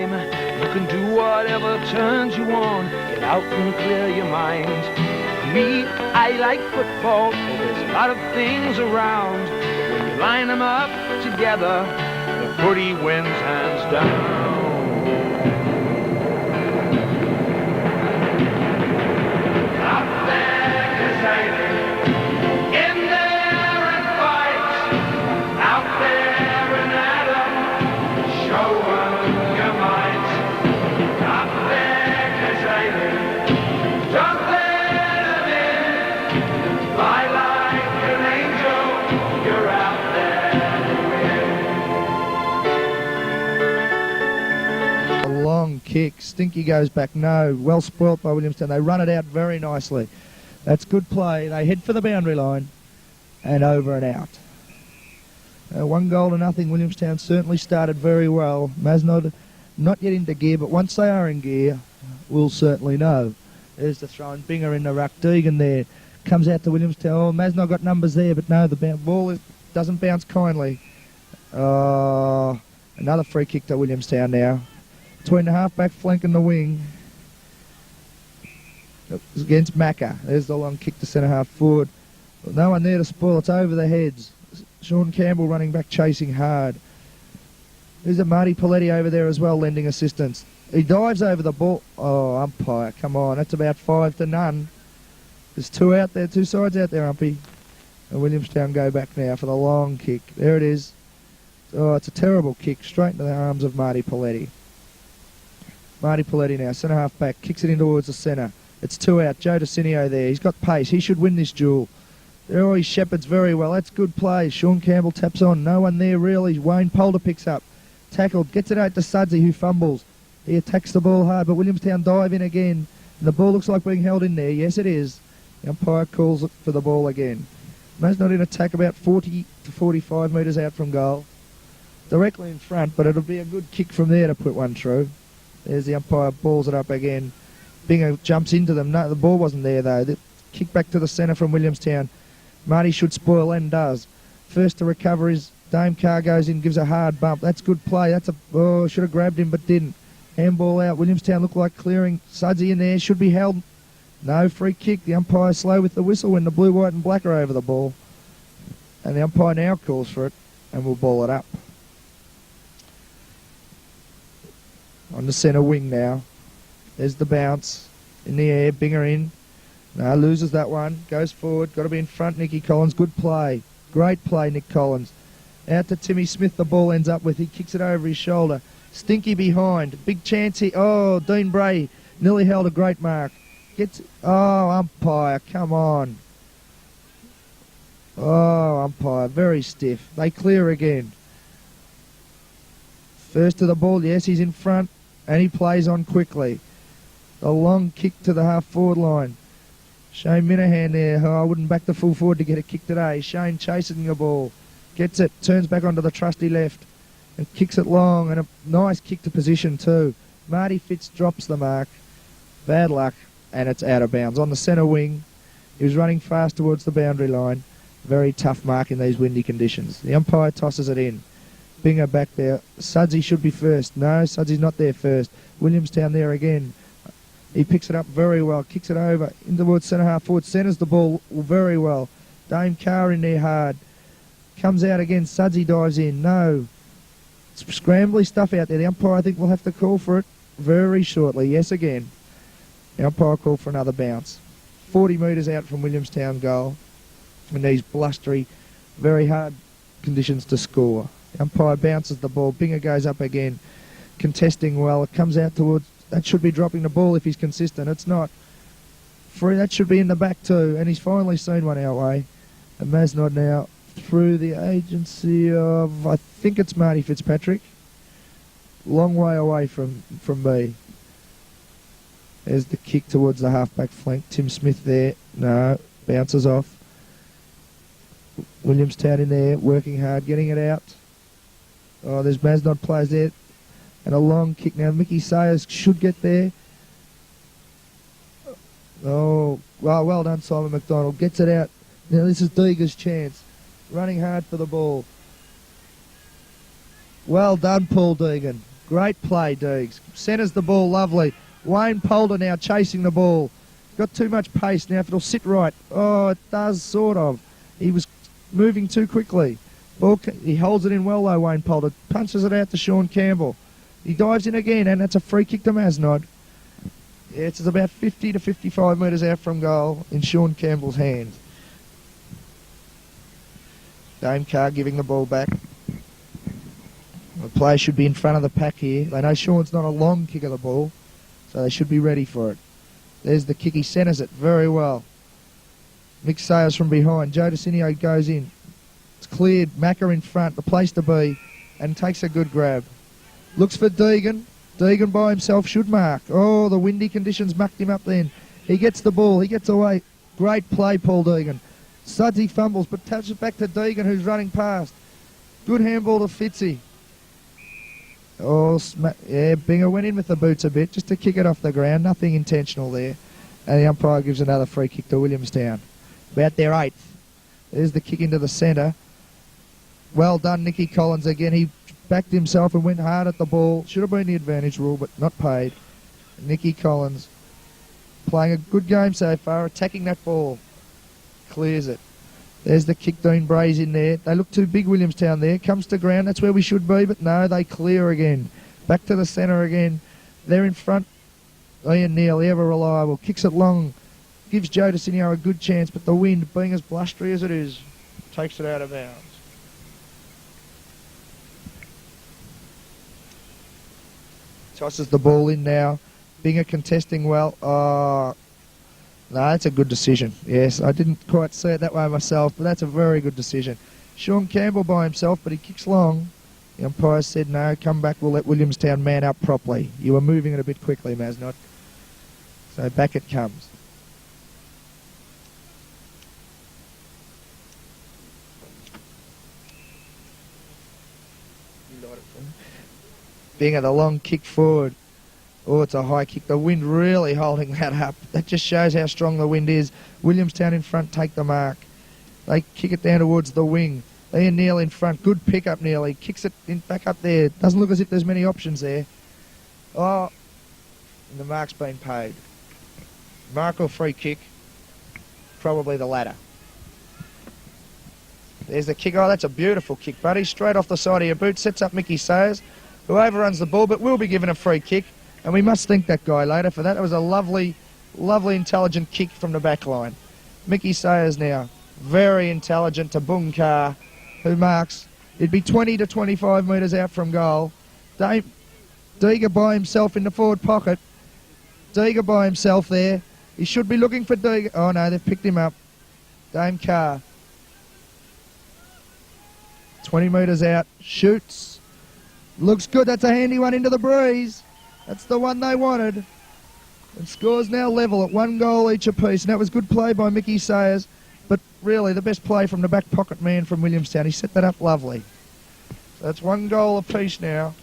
You can do whatever turns you on. Get out and clear your mind. Me, I like football. There's a lot of things around. When you line them up together, the footy wins hands down. Up there, deciding, in there and fight. Out there and at 'em, show 'em your might. Up there, deciding, don't let 'em in. Fly like an angel, you're out there to win. A long kick. Stinky goes back. No. Well spoilt by Williamstown. They run it out very nicely. That's good play. They head for the boundary line and over and out. 1-0-0. Williamstown certainly started very well. Mazenod not yet into gear, but once they are in gear, we'll certainly know. There's the throw, and Binger in the ruck. Deegan there comes out to Williamstown. Oh, Mazenod got numbers there, but no, the ball doesn't bounce kindly. Another free kick to Williamstown now. Between the half-back flank and the wing. It's against Macca. There's the long kick to centre-half forward. But no one there to spoil. It's over the heads. Sean Campbell running back, chasing hard. There's a Marty Paletti over there as well, lending assistance. He dives over the ball. Oh, umpire, come on. That's about 5-0. There's two out there, two sides out there, umpy. And Williamstown go back now for the long kick. There it is. Oh, it's a terrible kick, straight into the arms of Marty Paletti. Marty Paletti now, centre-half back, kicks it in towards the centre. It's two out. Joe DeCinio there. He's got pace. He should win this duel. There he shepherds very well. That's good play. Sean Campbell taps on. No one there really. Wayne Polder picks up. Tackled. Gets it out to Sudsy, who fumbles. He attacks the ball hard, but Williamstown dive in again. And the ball looks like being held in there. Yes, it is. The umpire calls for the ball again. Mazenod in attack about 40 to 45 metres out from goal. Directly in front, but it'll be a good kick from there to put one through. There's the umpire. Balls it up again. Binger jumps into them. No, the ball wasn't there though. The kick back to the centre from Williamstown. Marty should spoil and does. First to recover is Dame Carr, goes in, gives a hard bump. That's good play. That's should have grabbed him but didn't. Handball out. Williamstown look like clearing. Sudsy in there, should be held. No, free kick. The umpire slow with the whistle when the blue, white and black are over the ball. And the umpire now calls for it and will ball it up. On the centre wing now. There's the bounce. In the air, Binger in. No, loses that one. Goes forward. Got to be in front, Nicky Collins. Good play. Great play, Nick Collins. Out to Timmy Smith, the ball ends up with. He kicks it over his shoulder. Stinky behind. Big chance here. Oh, Dean Bray nearly held a great mark. Oh, umpire, come on. Oh, umpire, very stiff. They clear again. First to the ball, yes, he's in front. And he plays on quickly. A long kick to the half-forward line. Shane Minahan there. Oh, I wouldn't back the full forward to get a kick today. Shane chasing the ball. Gets it. Turns back onto the trusty left. And kicks it long. And a nice kick to position too. Marty Fitz drops the mark. Bad luck. And it's out of bounds. On the centre wing. He was running fast towards the boundary line. Very tough mark in these windy conditions. The umpire tosses it in. Binger back there. Sudsy should be first. No, Sudsy's not there first. Williamstown there again. He picks it up very well, kicks it over in towards centre-half forward, centres the ball very well. Dame Carr in there hard. Comes out again, Sudsy dives in. No. It's scrambly stuff out there. The umpire, I think, will have to call for it very shortly. Yes, again. The umpire called for another bounce. 40 metres out from Williamstown goal. In these blustery, very hard conditions to score. The umpire bounces the ball. Binger goes up again, contesting well. It comes out towards... That should be dropping the ball if he's consistent. It's not. Free, that should be in the back too. And he's finally seen one our way. And Mazenod now through the agency of, I think it's Marty Fitzpatrick. Long way away from me. There's the kick towards the half-back flank. Tim Smith there. No, bounces off. Williamstown in there, working hard, getting it out. Oh, there's Mazenod players there. And a long kick now. Mickey Sayers should get there. Oh, well done, Simon McDonald. Gets it out. Now this is Deega's chance. Running hard for the ball. Well done, Paul Deegan. Great play, Deegs. Centres the ball, lovely. Wayne Polder now chasing the ball. Got too much pace now if it'll sit right. Oh, it does, sort of. He was moving too quickly. He holds it in well though, Wayne Polder. Punches it out to Sean Campbell. He dives in again, and that's a free kick to Mazenod. Yeah, it's about 50 to 55 metres out from goal in Sean Campbell's hands. Dame Carr giving the ball back. The player should be in front of the pack here. They know Sean's not a long kick of the ball, so they should be ready for it. There's the kick. He centres it very well. Mick Sayers from behind. Joe DeCinio goes in. It's cleared. Macca in front, the place to be, and takes a good grab. Looks for Deegan. Deegan by himself should mark. Oh, the windy conditions mucked him up then. He gets the ball. He gets away. Great play, Paul Deegan. Sudsy fumbles, but touches it back to Deegan, who's running past. Good handball to Fitzy. Oh, yeah, Binger went in with the boots a bit, just to kick it off the ground. Nothing intentional there. And the umpire gives another free kick to Williamstown. About their 8th. There's the kick into the centre. Well done, Nicky Collins again. He backed himself and went hard at the ball. Should have been the advantage rule, but not paid. Nicky Collins playing a good game so far, attacking that ball. Clears it. There's the kick, Dean Bray's in there. They look too big, Williamstown there. Comes to ground, that's where we should be, but no, they clear again. Back to the centre again. They're in front. Ian Neal, ever reliable. Kicks it long. Gives Joe DeCinio a good chance, but the wind, being as blustery as it is, takes it out of bounds. Tosses the ball in now. Binger contesting well. Oh, no, that's a good decision. Yes, I didn't quite see it that way myself, but that's a very good decision. Sean Campbell by himself, but he kicks long. The umpire said, no, come back, we'll let Williamstown man up properly. You were moving it a bit quickly, Mazenod. So back it comes. Binger, the long kick forward. Oh, it's a high kick. The wind really holding that up. That just shows how strong the wind is. Williamstown in front take the mark. They kick it down towards the wing. Ian Neal in front. Good pick up, Neal. He kicks it in, back up there. Doesn't look as if there's many options there. Oh, and the mark's been paid. Mark or free kick? Probably the latter. There's the kick. Oh, that's a beautiful kick, buddy. Straight off the side of your boot. Sets up Mickey Sayers, who overruns the ball, but will be given a free kick. And we must thank that guy later for that. It was a lovely, lovely, intelligent kick from the back line. Mickey Sayers now, very intelligent to Bunkar, who marks. It'd be 20 to 25 metres out from goal. Deeger by himself in the forward pocket. Deeger by himself there. He should be looking for Deeger. Oh no, they've picked him up. Dame Carr. 20 metres out. Shoots. Looks good. That's a handy one into the breeze. That's the one they wanted. And scores now level at 1 goal each apiece. And that was good play by Mickey Sayers. But really, the best play from the back pocket man from Williamstown. He set that up lovely. So that's 1 goal apiece now.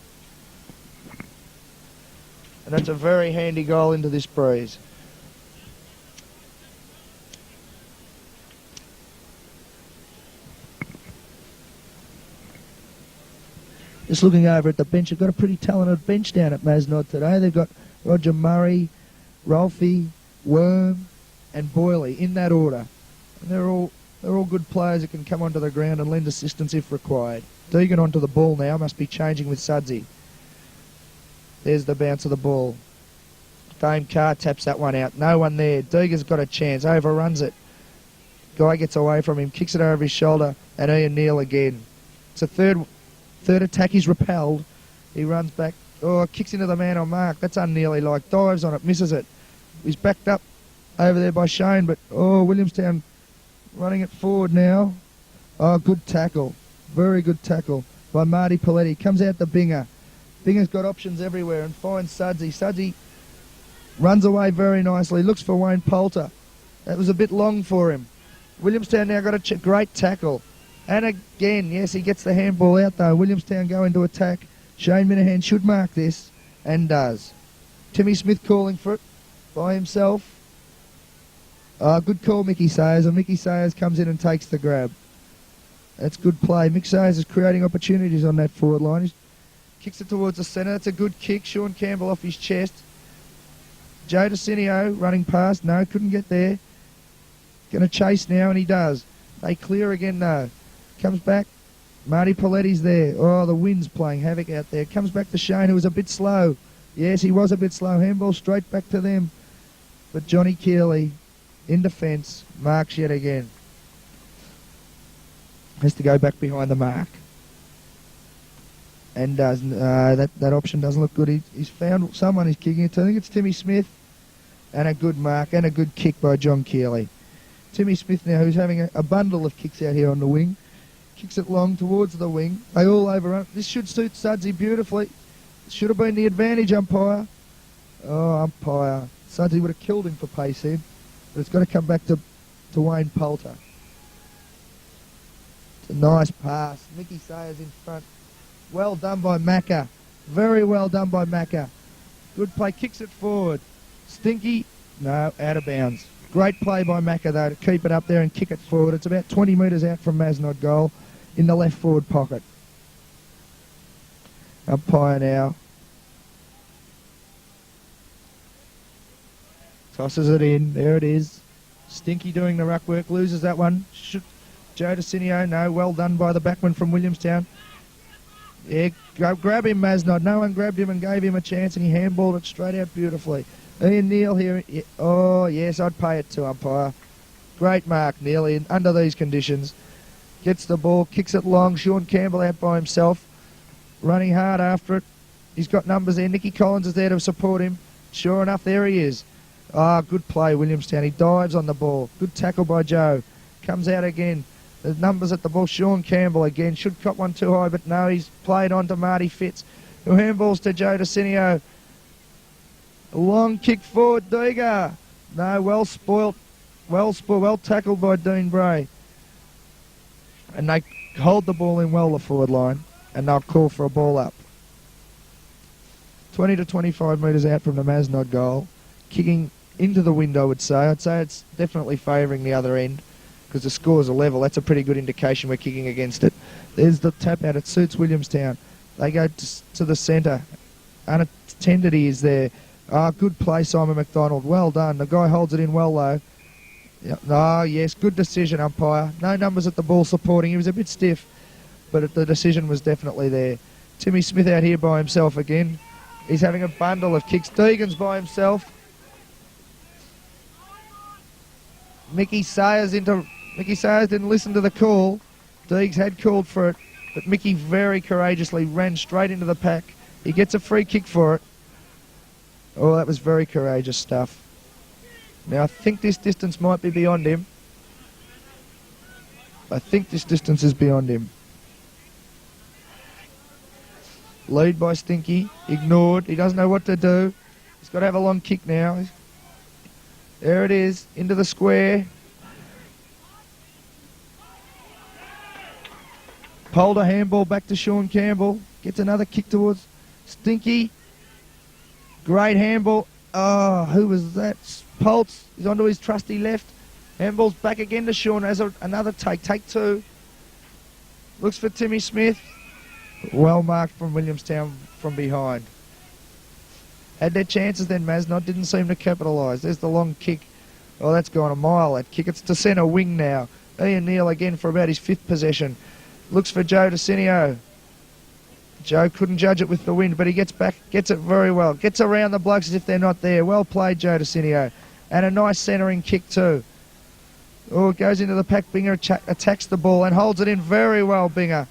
And that's a very handy goal into this breeze. Just looking over at the bench, they've got a pretty talented bench down at Mazenod today. They've got Roger Murray, Rolfie, Worm and Boyley in that order. And they're all good players that can come onto the ground and lend assistance if required. Deegan onto the ball now, must be changing with Sudsy. There's the bounce of the ball. Dame Carr taps that one out. No one there. Deegan's got a chance, overruns it. Guy gets away from him, kicks it over his shoulder, and Ian Neal again. It's a third attack, he's repelled. He runs back. Oh, kicks into the man on mark. That's unnearly like. Dives on it, misses it. He's backed up over there by Shane, but oh, Williamstown running it forward now. Oh, good tackle. Very good tackle by Marty Paletti. Comes out to Binger. Binger's got options everywhere and finds Sudsy. Sudsy runs away very nicely. Looks for Wayne Poulter. That was a bit long for him. Williamstown now got a great tackle. And again, yes, he gets the handball out though. Williamstown go into attack. Shane Minahan should mark this, and does. Timmy Smith calling for it by himself. Good call, Mickey Sayers, and Mickey Sayers comes in and takes the grab. That's good play. Mick Sayers is creating opportunities on that forward line. He's Kicks it towards the centre. That's a good kick. Sean Campbell off his chest. Joe DeCinio running past. No, couldn't get there. Going to chase now, and he does. They clear again, though. Comes back. Marty Pauletti's there. Oh, the wind's playing havoc out there. Comes back to Shane, who was a bit slow. Yes, he was a bit slow. Handball straight back to them. But Johnny Keeley, in defence, marks yet again. Has to go back behind the mark. And does. That option doesn't look good. He's found someone he's kicking it to. I think it's Timmy Smith. And a good mark and a good kick by John Keeley. Timmy Smith now, who's having a bundle of kicks out here on the wing. Kicks it long towards the wing. They all overrun. This should suit Sudsy beautifully. Should have been the advantage, umpire. Oh, umpire. Sudsy would have killed him for pace then. But it's got to come back to Wayne Poulter. It's a nice pass. Mickey Sayers in front. Well done by Macca. Very well done by Macca. Good play. Kicks it forward. Stinky. No, out of bounds. Great play by Macca, though, to keep it up there and kick it forward. It's about 20 metres out from Mazenod goal in the left forward pocket. Umpire now. Tosses it in. There it is. Stinky doing the ruck work. Loses that one. Joe DeCinio. No, well done by the backman from Williamstown. Yeah, grab him, Mazenod. No one grabbed him and gave him a chance, and he handballed it straight out beautifully. Ian Neal here. Oh, yes, I'd pay it to umpire. Great mark, Neal, under these conditions. Gets the ball, kicks it long. Sean Campbell out by himself. Running hard after it. He's got numbers there. Nicky Collins is there to support him. Sure enough, there he is. Ah, good play, Williamstown. He dives on the ball. Good tackle by Joe. Comes out again. The numbers at the ball. Sean Campbell again. Should cop one too high, but no, he's played on to Marty Fitz, who handballs to Joe DeCinio. A long kick forward, Deegar. No, well spoilt. Well tackled by Dean Bray. And they hold the ball in well, the forward line, and they'll call for a ball up. 20 to 25 metres out from the Mazenod goal. Kicking into the wind, I would say. I'd say it's definitely favouring the other end because the scores are level. That's a pretty good indication we're kicking against it. There's the tap out. It suits Williamstown. They go to the centre. Unattended he is there. Ah, good play, Simon McDonald. Well done. The guy holds it in well, though. Oh, yes, good decision, umpire. No numbers at the ball supporting. He was a bit stiff, but the decision was definitely there. Timmy Smith out here by himself again. He's having a bundle of kicks. Deegan's by himself. Mickey Sayers didn't listen to the call. Deegs had called for it, but Mickey very courageously ran straight into the pack. He gets a free kick for it. Oh, that was very courageous stuff. Now, I think this distance might be beyond him. I think this distance is beyond him. Lead by Stinky. Ignored. He doesn't know what to do. He's got to have a long kick now. There it is. Into the square. Polder handball back to Sean Campbell. Gets another kick towards Stinky. Great handball. Oh, who was that? Pultz is onto his trusty left. Handball's back again to Sean as another take. Take two. Looks for Timmy Smith. Well marked from Williamstown from behind. Had their chances then, Mazenod didn't seem to capitalise. There's the long kick. Oh, that's gone a mile, that kick. It's to centre wing now. Ian Neal again for about his fifth possession. Looks for Joe DeCinio. Joe couldn't judge it with the wind, but he gets back, gets it very well. Gets around the blokes as if they're not there. Well played, Joe DeCinio. And a nice centering kick too. Oh, it goes into the pack. Binger attacks the ball and holds it in very well, Binger.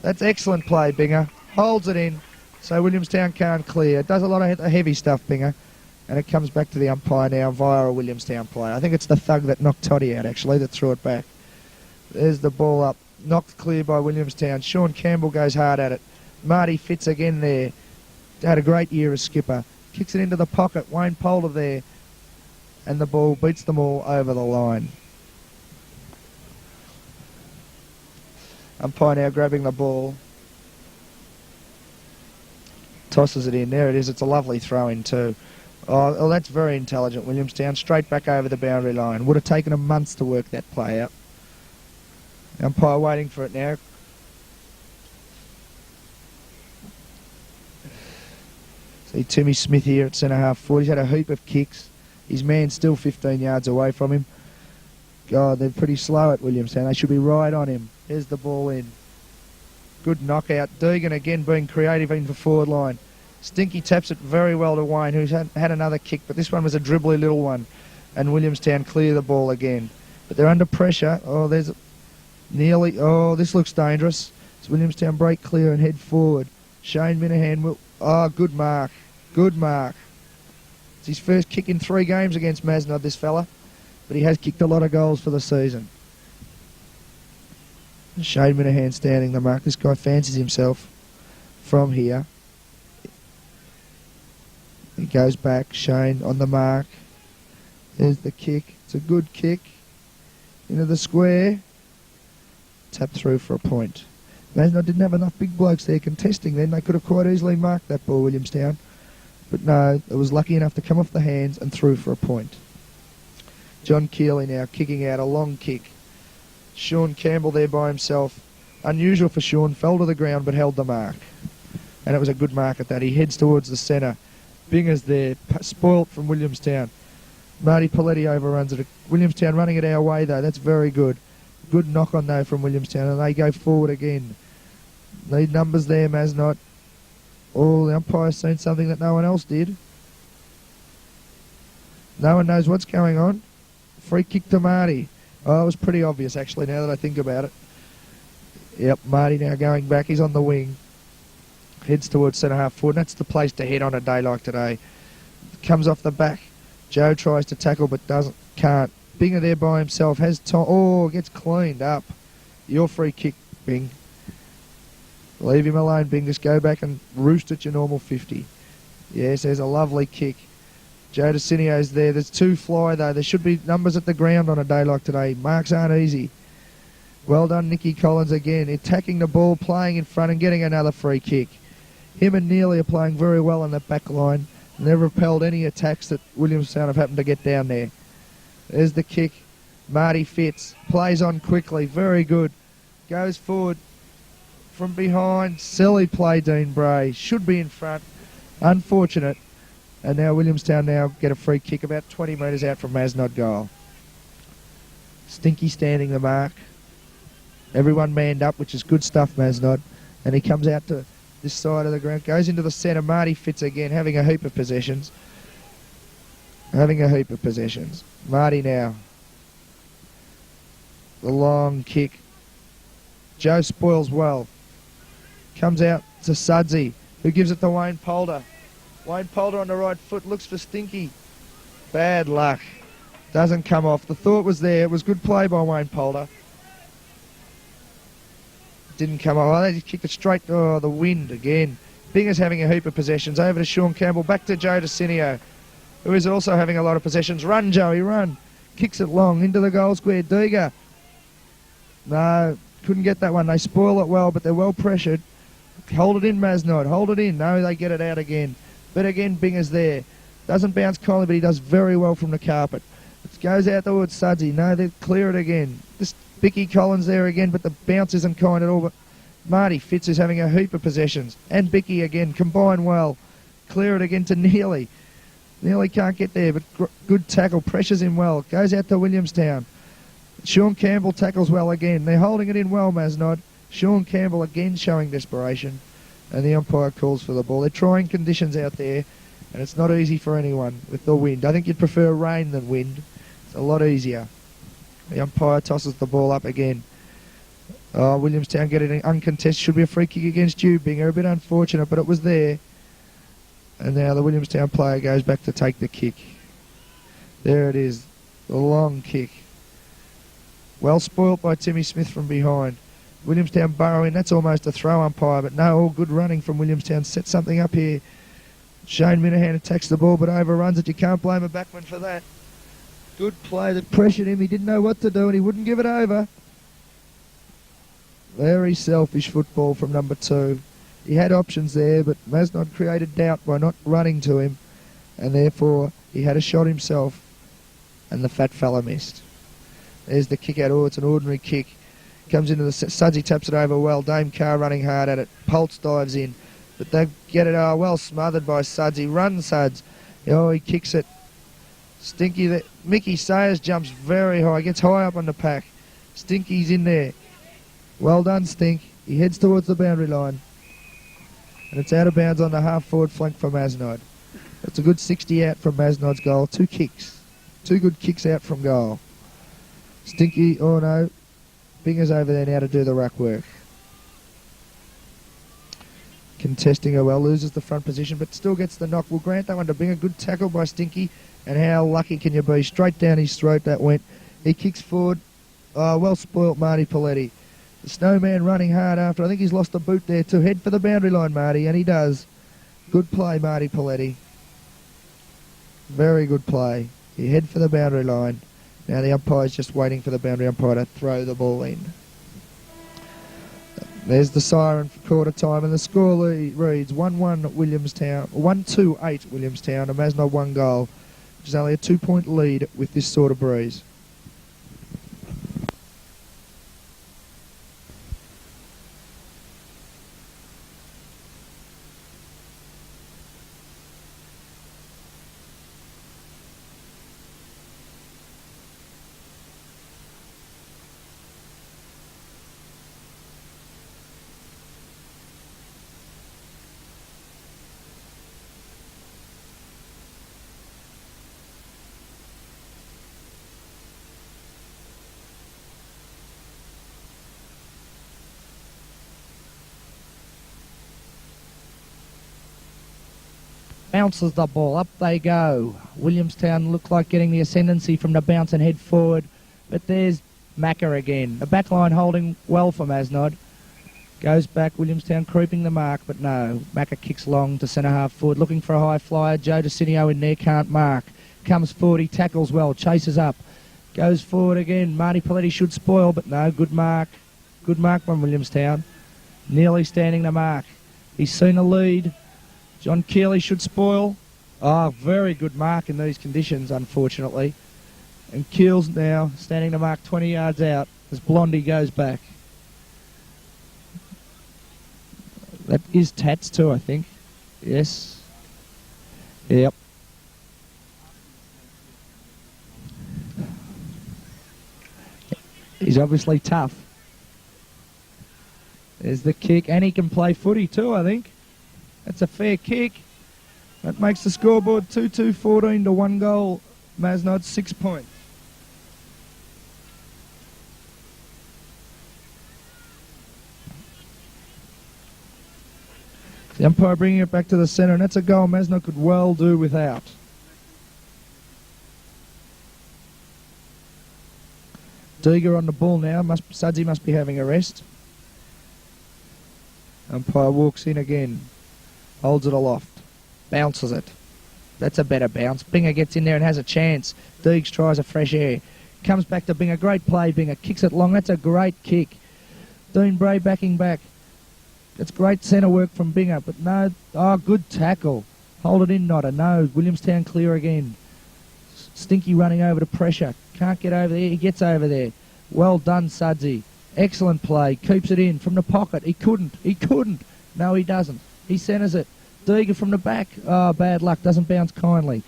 That's excellent play, Binger. Holds it in, so Williamstown can't clear. Does a lot of heavy stuff, Binger. And it comes back to the umpire now via a Williamstown play. I think it's the thug that knocked Toddy out, actually, that threw it back. There's the ball up. Knocked clear by Williamstown. Sean Campbell goes hard at it. Marty Fitz again there. Had a great year as skipper. Kicks it into the pocket. Wayne Poulter there. And the ball beats them all over the line. Umpire now grabbing the ball. Tosses it in. There it is. It's a lovely throw in too. Oh, that's very intelligent, Williamstown. Straight back over the boundary line. Would have taken them months to work that play out. Umpire waiting for it now. See Timmy Smith here at centre half forward. He's had a heap of kicks. His man's still 15 yards away from him. God, they're pretty slow at Williamstown. They should be right on him. There's the ball in. Good knockout. Deegan again being creative in the forward line. Stinky taps it very well to Wayne, who's had another kick, but this one was a dribbly little one. And Williamstown clear the ball again. But they're under pressure. Oh, there's nearly... Oh, this looks dangerous. It's Williamstown break clear and head forward. Shane Minahan will... Oh, good mark. Good mark. It's his first kick in 3 games against Mazenod, this fella. But he has kicked a lot of goals for the season. Shane Minahan standing the mark. This guy fancies himself from here. He goes back. Shane on the mark. There's the kick. It's a good kick. Into the square. Tap through for a point. Mazenod didn't have enough big blokes there contesting then. They could have quite easily marked that ball, Williamstown. But no, it was lucky enough to come off the hands and through for a point. John Keeley now kicking out a long kick. Sean Campbell there by himself. Unusual for Sean, fell to the ground but held the mark. And it was a good mark at that. He heads towards the centre. Binger's there, spoilt from Williamstown. Marty Paletti overruns it. Williamstown running it our way though, that's very good. Good knock on though from Williamstown, and they go forward again. Need numbers there, Mazenod. Oh, the umpire's seen something that no one else did. No one knows what's going on. Free kick to Marty. Oh, it was pretty obvious actually now that I think about it. Yep, Marty now going back. He's on the wing. Heads towards centre half forward. That's the place to head on a day like today. Comes off the back. Joe tries to tackle but can't. Binger there by himself. Has time. Oh, gets cleaned up. Your free kick, Bing. Leave him alone, Bing. Just go back and roost at your normal 50. Yes, there's a lovely kick. Joe DeCinio's there. There's 2 fly though. There should be numbers at the ground on a day like today. Marks aren't easy. Well done, Nicky Collins again. Attacking the ball, playing in front and getting another free kick. Him and Neely are playing very well on that back line. And they've repelled any attacks that Williamstown have happened to get down there. There's the kick. Marty Fitz plays on quickly. Very good. Goes forward from behind. Silly play, Dean Bray. Should be in front. Unfortunate. And now Williamstown now get a free kick about 20 metres out from Mazenod goal. Stinky standing the mark. Everyone manned up, which is good stuff, Mazenod. And he comes out to this side of the ground. Goes into the centre. Marty Fitz again, having a heap of possessions. Marty now. The long kick. Joe spoils well. Comes out to Sudsy, who gives it to Wayne Polder. Wayne Polder on the right foot, looks for Stinky. Bad luck. Doesn't come off. The thought was there. It was good play by Wayne Polder. Didn't come off. Oh, they just kicked it straight. Oh, the wind again. Binger's having a heap of possessions. Over to Sean Campbell. Back to Joe DeCinio, who is also having a lot of possessions. Run, Joey, run. Kicks it long into the goal square. Deeger. No, couldn't get that one. They spoil it well, but they're well pressured. Hold it in, Mazenod. Hold it in. No, they get it out again. But again, Binger's there. Doesn't bounce kindly, but he does very well from the carpet. It goes out towards Sudsy. No, they clear it again. This Bicky Collins there again, but the bounce isn't kind at all. But Marty Fitz is having a heap of possessions. And Bicky again, combine well. Clear it again to Neely. Neely can't get there, but good tackle. Pressures him well. Goes out to Williamstown. Sean Campbell tackles well again. They're holding it in well, Mazenod. Sean Campbell again showing desperation. And the umpire calls for the ball. They're trying conditions out there, and it's not easy for anyone with the wind. I think you'd prefer rain than wind. It's a lot easier. The umpire tosses the ball up again. Oh, Williamstown get it uncontested. Should be a free kick against you, Binger. A bit unfortunate, but it was there. And now the Williamstown player goes back to take the kick. There it is. The long kick. Well spoilt by Timmy Smith from behind. Williamstown burrowing. That's almost a throw umpire, but no, all good running from Williamstown. Set something up here. Shane Minahan attacks the ball but overruns it. You can't blame a backman for that. Good play that pressured him. He didn't know what to do and he wouldn't give it over. Very selfish football from number 2. He had options there, but Mazenod created doubt by not running to him, and therefore he had a shot himself, and the fat fella missed. There's the kick out. Oh, it's an ordinary kick. Comes into the... Sudsy taps it over well. Dame Carr running hard at it. Pultz dives in. But they get it well smothered by Suds. He runs Suds. Oh, he kicks it. Stinky, Mickey Sayers jumps very high, gets high up on the pack. Stinky's in there. Well done, Stink. He heads towards the boundary line. And it's out of bounds on the half-forward flank for Mazenod. It's a good 60 out from Mazenod's goal. 2 kicks. 2 good kicks out from goal. Stinky, oh no. Binger's over there now to do the ruck work. Contesting her well, loses the front position, but still gets the knock. We'll grant that one to Binger. Good tackle by Stinky. And how lucky can you be? Straight down his throat that went. He kicks forward. Well spoilt, Marty Paletti. The Snowman running hard after. I think he's lost a boot there too. Head for the boundary line, Marty, and he does. Good play, Marty Paletti. Very good play. He head for the boundary line. Now the umpire's just waiting for the boundary umpire to throw the ball in. There's the siren for quarter time, and the score reads 1-1 Williamstown, 1-2-8 Williamstown, and Mazenod 1 goal, which is only a 2-point lead with this sort of breeze. Bounces the ball, up they go. Williamstown look like getting the ascendancy from the bounce and head forward, but there's Macca again. The back line holding well for Mazenod. Goes back, Williamstown creeping the mark, but no. Macca kicks long to centre half forward, looking for a high flyer. Joe DeCinio in there, can't mark. Comes forward, he tackles well, chases up. Goes forward again, Marty Paletti should spoil, but no, good mark. Good mark from Williamstown. Nearly standing the mark. He's seen a lead. John Keeley should spoil. Very good mark in these conditions, unfortunately. And Keel's now standing the mark 20 yards out as Blondie goes back. That is Tats too, I think. Yes. Yep. He's obviously tough. There's the kick, and he can play footy too, I think. That's a fair kick. That makes the scoreboard 2-2-14 to 1 goal. Mazenod 6 points. The umpire bringing it back to the centre, and that's a goal Mazenod could well do without. Deeger on the ball now. Sudsy must be having a rest. Umpire walks in again. Holds it aloft. Bounces it. That's a better bounce. Binger gets in there and has a chance. Deegs tries a fresh air. Comes back to Binger. Great play, Binger. Kicks it long. That's a great kick. Dean Bray backing back. That's great centre work from Binger, but no. Oh, good tackle. Hold it in, Nodder. No. Williamstown clear again. Stinky running over to pressure. Can't get over there. He gets over there. Well done, Sudsy. Excellent play. Keeps it in from the pocket. He couldn't. No, he doesn't. He centres it. Deeger from the back. Oh, bad luck. Doesn't bounce kindly.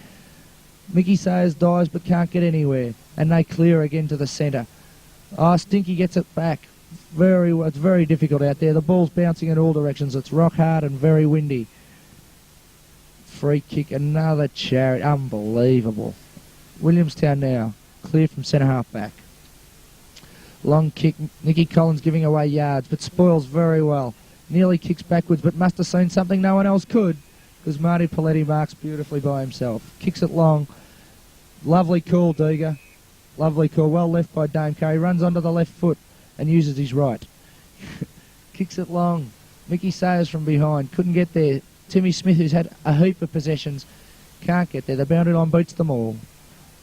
Mickey Sayers dives but can't get anywhere. And they clear again to the centre. Oh, Stinky gets it back. It's very difficult out there. The ball's bouncing in all directions. It's rock hard and very windy. Free kick. Another charity. Unbelievable. Williamstown now. Clear from centre half back. Long kick. Nicky Collins giving away yards, but spoils very well. Nearly kicks backwards, but must have seen something no one else could, because Marty Paletti marks beautifully by himself. Kicks it long. Lovely call, Deeger. Lovely call. Well left by Dame Curry. Runs onto the left foot and uses his right. Kicks it long. Mickey Sayers from behind. Couldn't get there. Timmy Smith, who's had a heap of possessions, can't get there. The boundary line beats them all.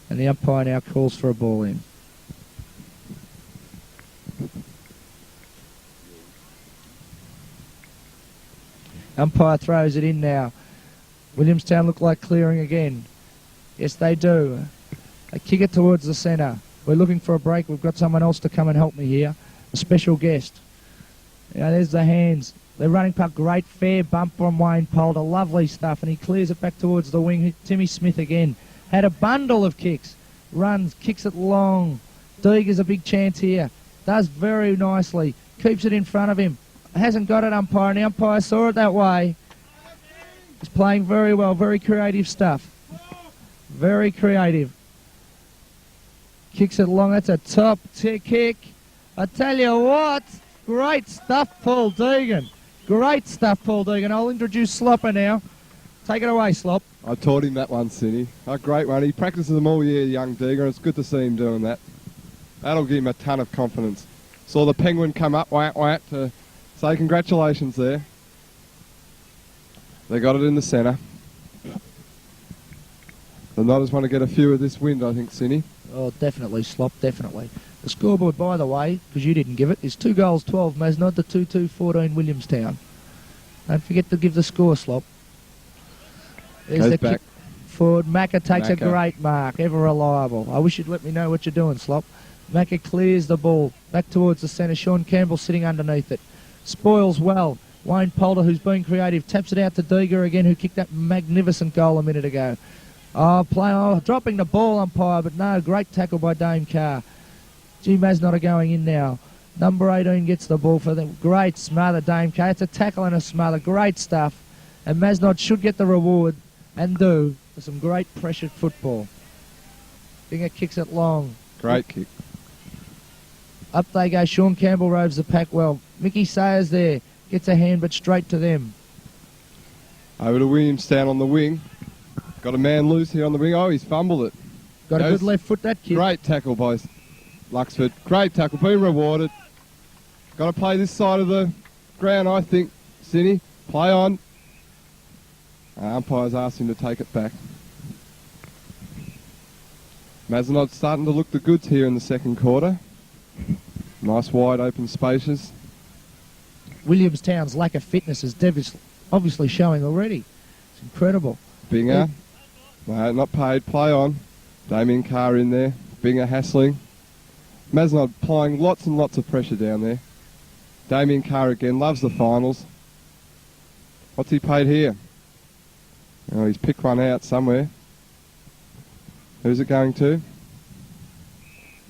And the umpire now calls for a ball in. Umpire throws it in now. Williamstown look like clearing again. Yes, they do. They kick it towards the centre. We're looking for a break. We've got someone else to come and help me here. A special guest. Now there's the hands. They're running puck, great fair bump from Wayne Poulter, lovely stuff, and he clears it back towards the wing. Timmy Smith again had a bundle of kicks, runs, kicks it long. Deeger's a big chance here, does very nicely, keeps it in front of him, hasn't got it, umpire, and the umpire saw it that way. He's playing very well, very creative stuff, very creative. Kicks it long, that's a top kick. I tell you what, great stuff, Paul Deegan. Great stuff, Paul Deegan. I'll introduce Slopper now. Take it away, Slop. I taught him that one, Cindy. A great one. He practices them all year, young Deegan, and it's good to see him doing that. That'll give him a ton of confidence. Saw the penguin come up, to say congratulations there. They got it in the centre. The Nodders want to get a few of this wind, I think, Cindy. Oh, definitely, Slop, definitely. The scoreboard, by the way, because you didn't give it, is 2 goals, 12 Mazenod to 2-2-14 Williamstown. Don't forget to give the score, Slop. There's Goes the back. kick forward. Macca takes a Macca. great mark, ever reliable. I wish you'd let me know what you're doing, Slop. Macca clears the ball back towards the centre. Sean Campbell sitting underneath it. Spoils well. Wayne Poulter, who's been creative, taps it out to Deeger again, who kicked that magnificent goal a minute ago. Dropping the ball, umpire, but no, great tackle by Dame Carr. G Mazenod are going in now. Number 18 gets the ball for them. Great smother, Dame Carr. It's a tackle and a smother. Great stuff. And Mazenod should get the reward, and do, for some great pressured football. Binger kicks it long. Great kick. Up they go. Sean Campbell roves the pack well. Mickey Sayers there. Gets a hand, but straight to them. Over to Williamstown on the wing. Got a man loose here on the wing. Oh, he's fumbled it. Got a good left foot, that kid. Great tackle by Luxford. Great tackle. Been rewarded. Got to play this side of the ground, I think, Cindy. Play on. Umpire's asked him to take it back. Mazenod's starting to look the goods here in the second quarter. Nice wide open spaces. Williamstown's lack of fitness is obviously showing already. It's incredible. Binger. No, not paid. Play on. Damien Carr in there. Binger hassling. Mazenod applying lots and lots of pressure down there. Damien Carr again. Loves the finals. What's he paid here? Oh, he's picked one out somewhere. Who's it going to?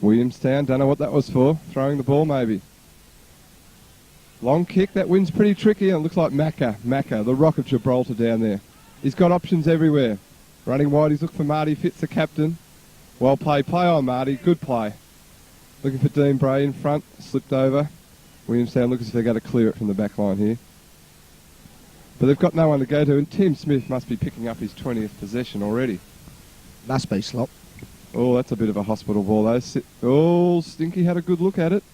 Williamstown. Don't know what that was for. Throwing the ball maybe. Long kick. That wind's pretty tricky. And it looks like Macca, the Rock of Gibraltar down there. He's got options everywhere. Running wide, he's looking for Marty Fitz, the captain. Well played. Play on, Marty. Good play. Looking for Dean Bray in front. Slipped over. Williamstown looks as if they're going to clear it from the back line here. But they've got no one to go to, and Tim Smith must be picking up his 20th possession already. Must be, Slop. Oh, that's a bit of a hospital ball, though. Oh, Stinky had a good look at it.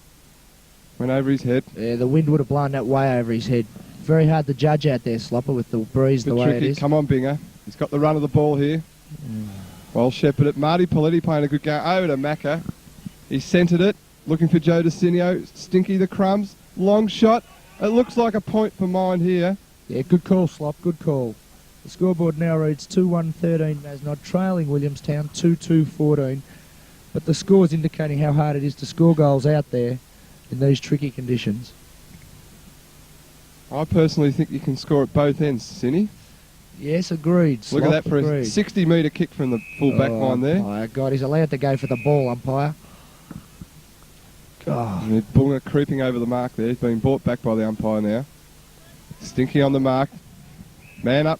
Went over his head. Yeah, the wind would have blown that way over his head. Very hard to judge out there, Slopper, with the breeze the way tricky. it is. Come on, Binger. He's got the run of the ball here. Well shepherded. Marty Poletti playing a good game. Over to Macca. He centred it. Looking for Joe DeCinio. Stinky the crumbs. Long shot. It looks like a point for mine here. Yeah, good call, Slop. Good call. The scoreboard now reads 2-1-13 Mazenod, trailing Williamstown 2-2-14. But the score's indicating how hard it is to score goals out there in these tricky conditions. I personally think you can score at both ends, Cinny. Yes, agreed. Look Slop, at that for agreed. a 60-metre kick from the full back line there. My God, he's allowed to go for the ball, umpire. God. And Bunga creeping over the mark there. He's being brought back by the umpire now. Stinky on the mark. Man up.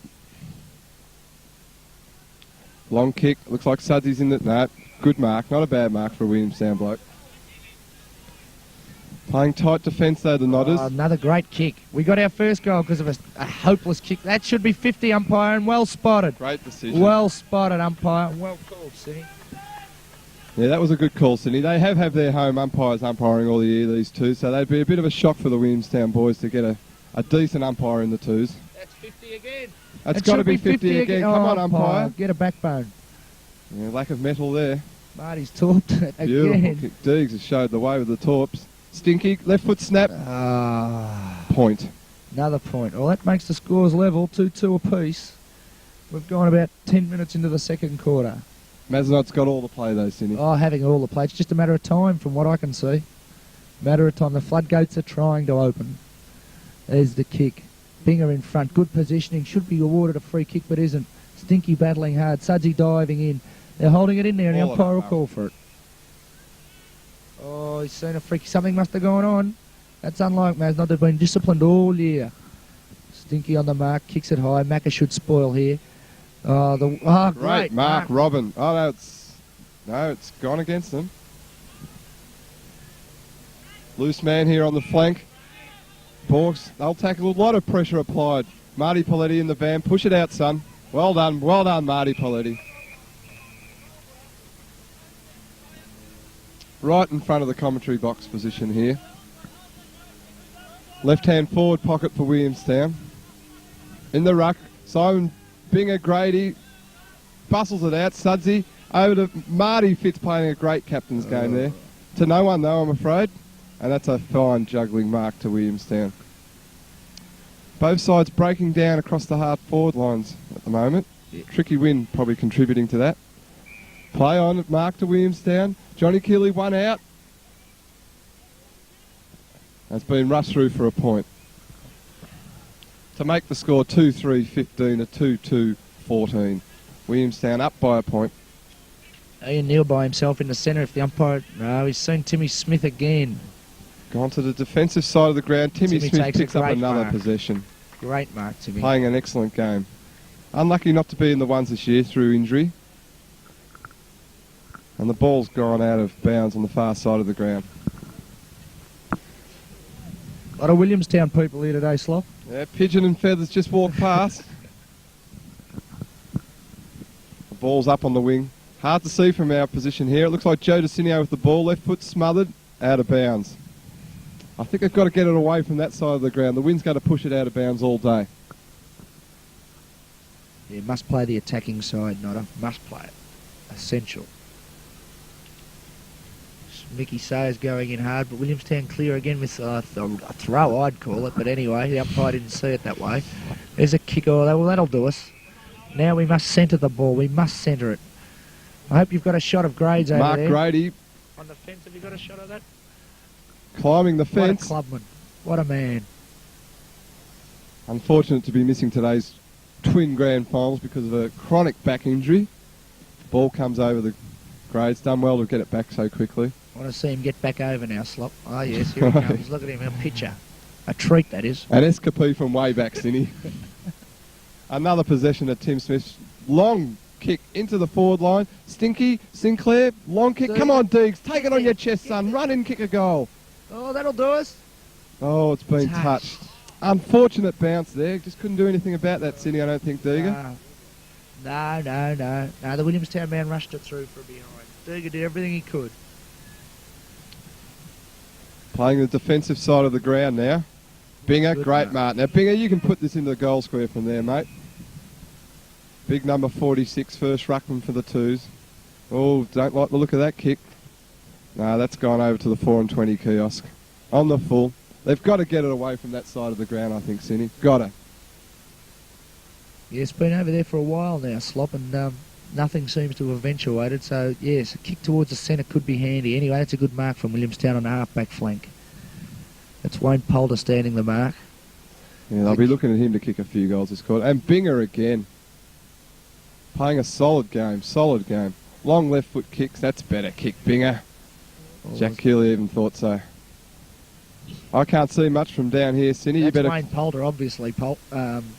Long kick. Looks like Sudsy's in it. No, good mark. Not a bad mark for a Williamstown bloke. Playing tight defence though, the Nodders. Oh, another great kick. We got our first goal because of a hopeless kick. That should be 50, umpire, and well spotted. Great decision. Well spotted, umpire. Well called, Sidney. Yeah, that was a good call, Sydney. They have their home umpires umpiring all the year, these two, so they'd be a bit of a shock for the Williamstown boys to get a decent umpire in the twos. That's 50 again. That's got to be 50 again. Come on, Oh, umpire. Get a backbone. Yeah, lack of metal there. Marty's torped it Beautiful again. kick. Deegs has showed the way with the torps. Stinky, left foot snap. Point. Another point. Well, that makes the scores level, 2-2 apiece. We've gone about 10 minutes into the second quarter. Mazenod's got all the play though, Sydney. Oh, having all the play. It's just a matter of time from what I can see. Matter of time. The floodgates are trying to open. There's the kick. Binger in front. Good positioning. Should be awarded a free kick, but isn't. Stinky battling hard. Sudsy diving in. They're holding it in there, and the umpire will call for it. Oh, he's seen a freak. Something must have gone on. That's unlike Mazenod. They've been disciplined all year. Stinky on the mark. Kicks it high. Macca should spoil here. Great mark, Robin. Oh, no, it's gone against them. Loose man here on the flank. Borks, they'll tackle. A lot of pressure applied. Marty Poletti in the van. Push it out, son. Well done, Marty Poletti. Right in front of the commentary box position here. Left-hand forward pocket for Williamstown. In the ruck, Simon Binger Grady bustles it out. Sudsy over to Marty Fitz, playing a great captain's game there. To no one though, I'm afraid. And that's a fine juggling mark to Williamstown. Both sides breaking down across the hard forward lines at the moment. Tricky win probably contributing to that. Play on, mark to Williamstown. Johnny Keeley, one out. Has been rushed through for a point. To make the score 2-3-15 to 2-2-14. Williamstown up by a point. Ian Neal by himself in the centre. If the umpire... No, he's seen Timmy Smith again. Gone to the defensive side of the ground. Timmy Smith picks up another possession. Great mark, Timmy. Playing an excellent game. Unlucky not to be in the ones this year through injury. And the ball's gone out of bounds on the far side of the ground. A lot of Williamstown people here today, Slop. Yeah, Pigeon and Feathers just walked past. The ball's up on the wing. Hard to see from our position here. It looks like Joe DeCinio with the ball. Left foot smothered. Out of bounds. I think they've got to get it away from that side of the ground. The wind's going to push it out of bounds all day. Yeah, must play the attacking side, Nodder. Must play it. Essential. Mickey Sayers going in hard, but Williamstown clear again with a throw, I'd call it. But anyway, the umpire didn't see it that way. There's a kick. Oh, well, that'll do us. Now we must centre the ball. We must centre it. I hope you've got a shot of Grades over Mark there. Mark Grady. On the fence, have you got a shot of that? Climbing the fence. What a clubman. What a man. Unfortunate to be missing today's twin grand finals because of a chronic back injury. Ball comes over the Grades. Done well to get it back so quickly. I want to see him get back over now, Slop. Oh, yes, here he comes. Look at him, a pitcher. A treat, that is. An escapee from way back, Cinny. Another possession at Tim Smith. Long kick into the forward line. Stinky, Sinclair, long kick. Come on, Deegs. Take it on your chest, son. Run in, kick a goal. Oh, that'll do us. Oh, it's been touched. Unfortunate bounce there. Just couldn't do anything about that, Cinny, I don't think, Deeger. No, the Williamstown man rushed it through from behind. Deeger did everything he could. Playing the defensive side of the ground now. Binger, Good great mark. Now, Binger, you can put this into the goal square from there, mate. Big number 46, first ruckman for the twos. Oh, don't like the look of that kick. No, that's gone over to the 4 and 20 kiosk. On the full. They've got to get it away from that side of the ground, I think, Cinny. Got to. Yeah, it's been over there for a while now, Slop, and nothing seems to have eventuated. So, yes, a kick towards the centre could be handy. Anyway, that's a good mark from Williamstown on the half-back flank. That's Wayne Polder standing the mark. Yeah, they'll be looking at him to kick a few goals this quarter. And Binger again. Playing a solid game. Long left foot kicks. That's better kick, Binger. Jack Keeley even thought so. I can't see much from down here, Cinny. That's you better. Wayne Polder, obviously,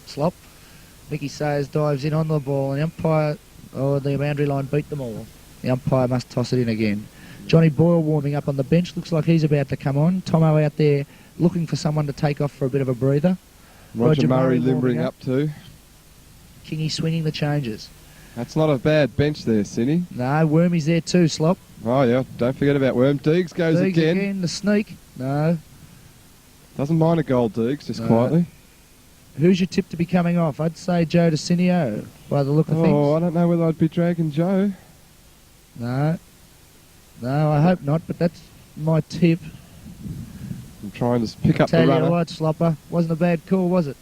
Slop. Mickey Sayers dives in on the ball, and the umpire, the boundary line beat them all. The umpire must toss it in again. Johnny Boyle warming up on the bench. Looks like he's about to come on. Tomo out there looking for someone to take off for a bit of a breather. Roger Murray limbering up too. Kingy swinging the changes. That's not a bad bench there, Cinny. No, Wormy's there too, Slop. Oh, yeah, don't forget about Worm. Deegs goes again. The sneak. No. Doesn't mind a goal, Deegs, just quietly. Who's your tip to be coming off? I'd say Joe DeCinio, by the look of things. Oh, I don't know whether I'd be dragging Joe. No, I hope not, but that's my tip. I'm trying to pick up the runner. Tell you what, Slopper, wasn't a bad call, was it?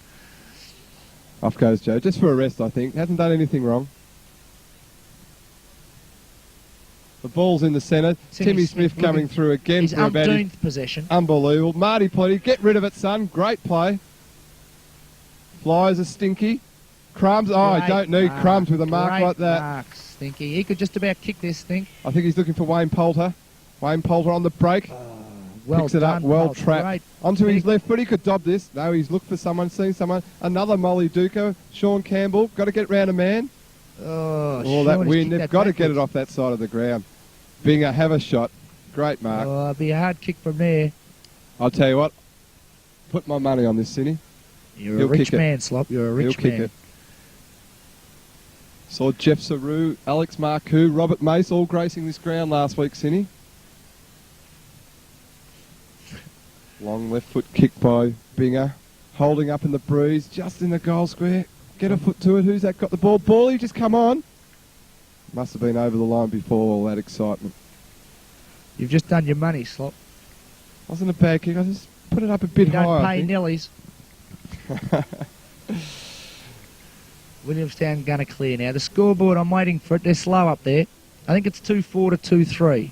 Off goes Joe, just for a rest, I think. Hasn't done anything wrong. The ball's in the centre. Timmy Smith coming through again his for about his possession. Unbelievable. Marty Poletti, get rid of it, son. Great play. Flies a Stinky. Crumbs. Oh, I don't need Crumbs with a mark Great like that. mark, Stinky. He could just about kick this thing. I think he's looking for Wayne Poulter. Wayne Poulter on the break. Well Picks it done, up, well Poulter. trapped. Great. Onto his left foot, he could dob this. No, he's looked for someone, seen someone. Another Molly Duker. Sean Campbell, got to get round a man. Oh, that Sean, he's wind, kicked they've that got to get backwards. it off that side of the ground. Binger, have a shot. Great mark. Oh, it'd be a hard kick from there. I'll tell you what, put my money on this, Cindy. You're He'll a rich kick it. man, Slop. You're a rich He'll kick man. it. Saw Jeff Saru, Alex Marcoux, Robert Mace all gracing this ground last week, Cindy. Long left foot kick by Binger. Holding up in the breeze, just in the goal square. Get a foot to it. Who's that got the ball? Bally, just come on. Must have been over the line before all that excitement. You've just done your money, Slop. Wasn't a bad kick. I just put it up a bit You don't higher. pay Nellies. Williamstown gonna clear now. The scoreboard, I'm waiting for it. They're slow up there. I think it's 2-4 to 2-3.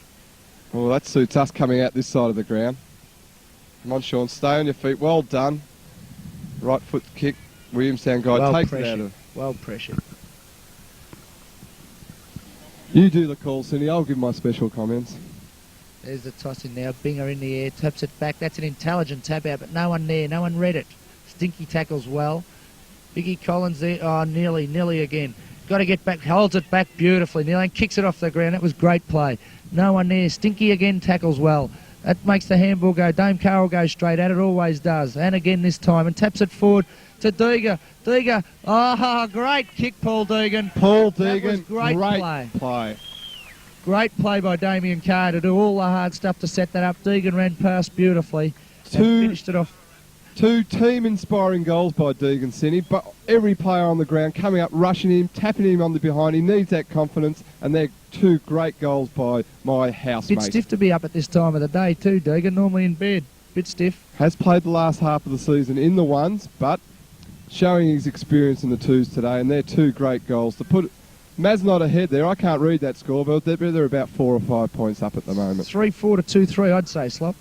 Well, that suits us coming out this side of the ground. Come on, Sean, stay on your feet. Well done. Right foot kick. Williamstown guy Well takes it pressured. out of. Well pressured. You do the call, Cindy. I'll give my special comments. There's the toss in now. Binger in the air, taps it back. That's an intelligent tap out, but no one there. No one read it. Stinky tackles well. Biggie Collins there. Oh, nearly again. Got to get back. Holds it back beautifully. Nearly kicks it off the ground. That was great play. No one there. Stinky again tackles well. That makes the handball go. Dame Carroll goes straight at it. Always does. And again this time. And taps it forward to Deeger. Deeger. Oh, great kick, Paul Deegan. Paul That was Deegan, great play. Great play by Damien Carr to do all the hard stuff to set that up. Deegan ran past beautifully and finished it off. Two team-inspiring goals by Deegan, Cindy, but every player on the ground coming up, rushing him, tapping him on the behind. He needs that confidence, and they're two great goals by my housemate. Bit stiff to be up at this time of the day too, Deegan. Normally in bed. Bit stiff. Has played the last half of the season in the ones, but showing his experience in the twos today, and they're two great goals. To put Mazenod ahead there, I can't read that score, but they're about 4 or 5 points up at the moment. 3-4 to 2-3, I'd say, Slop.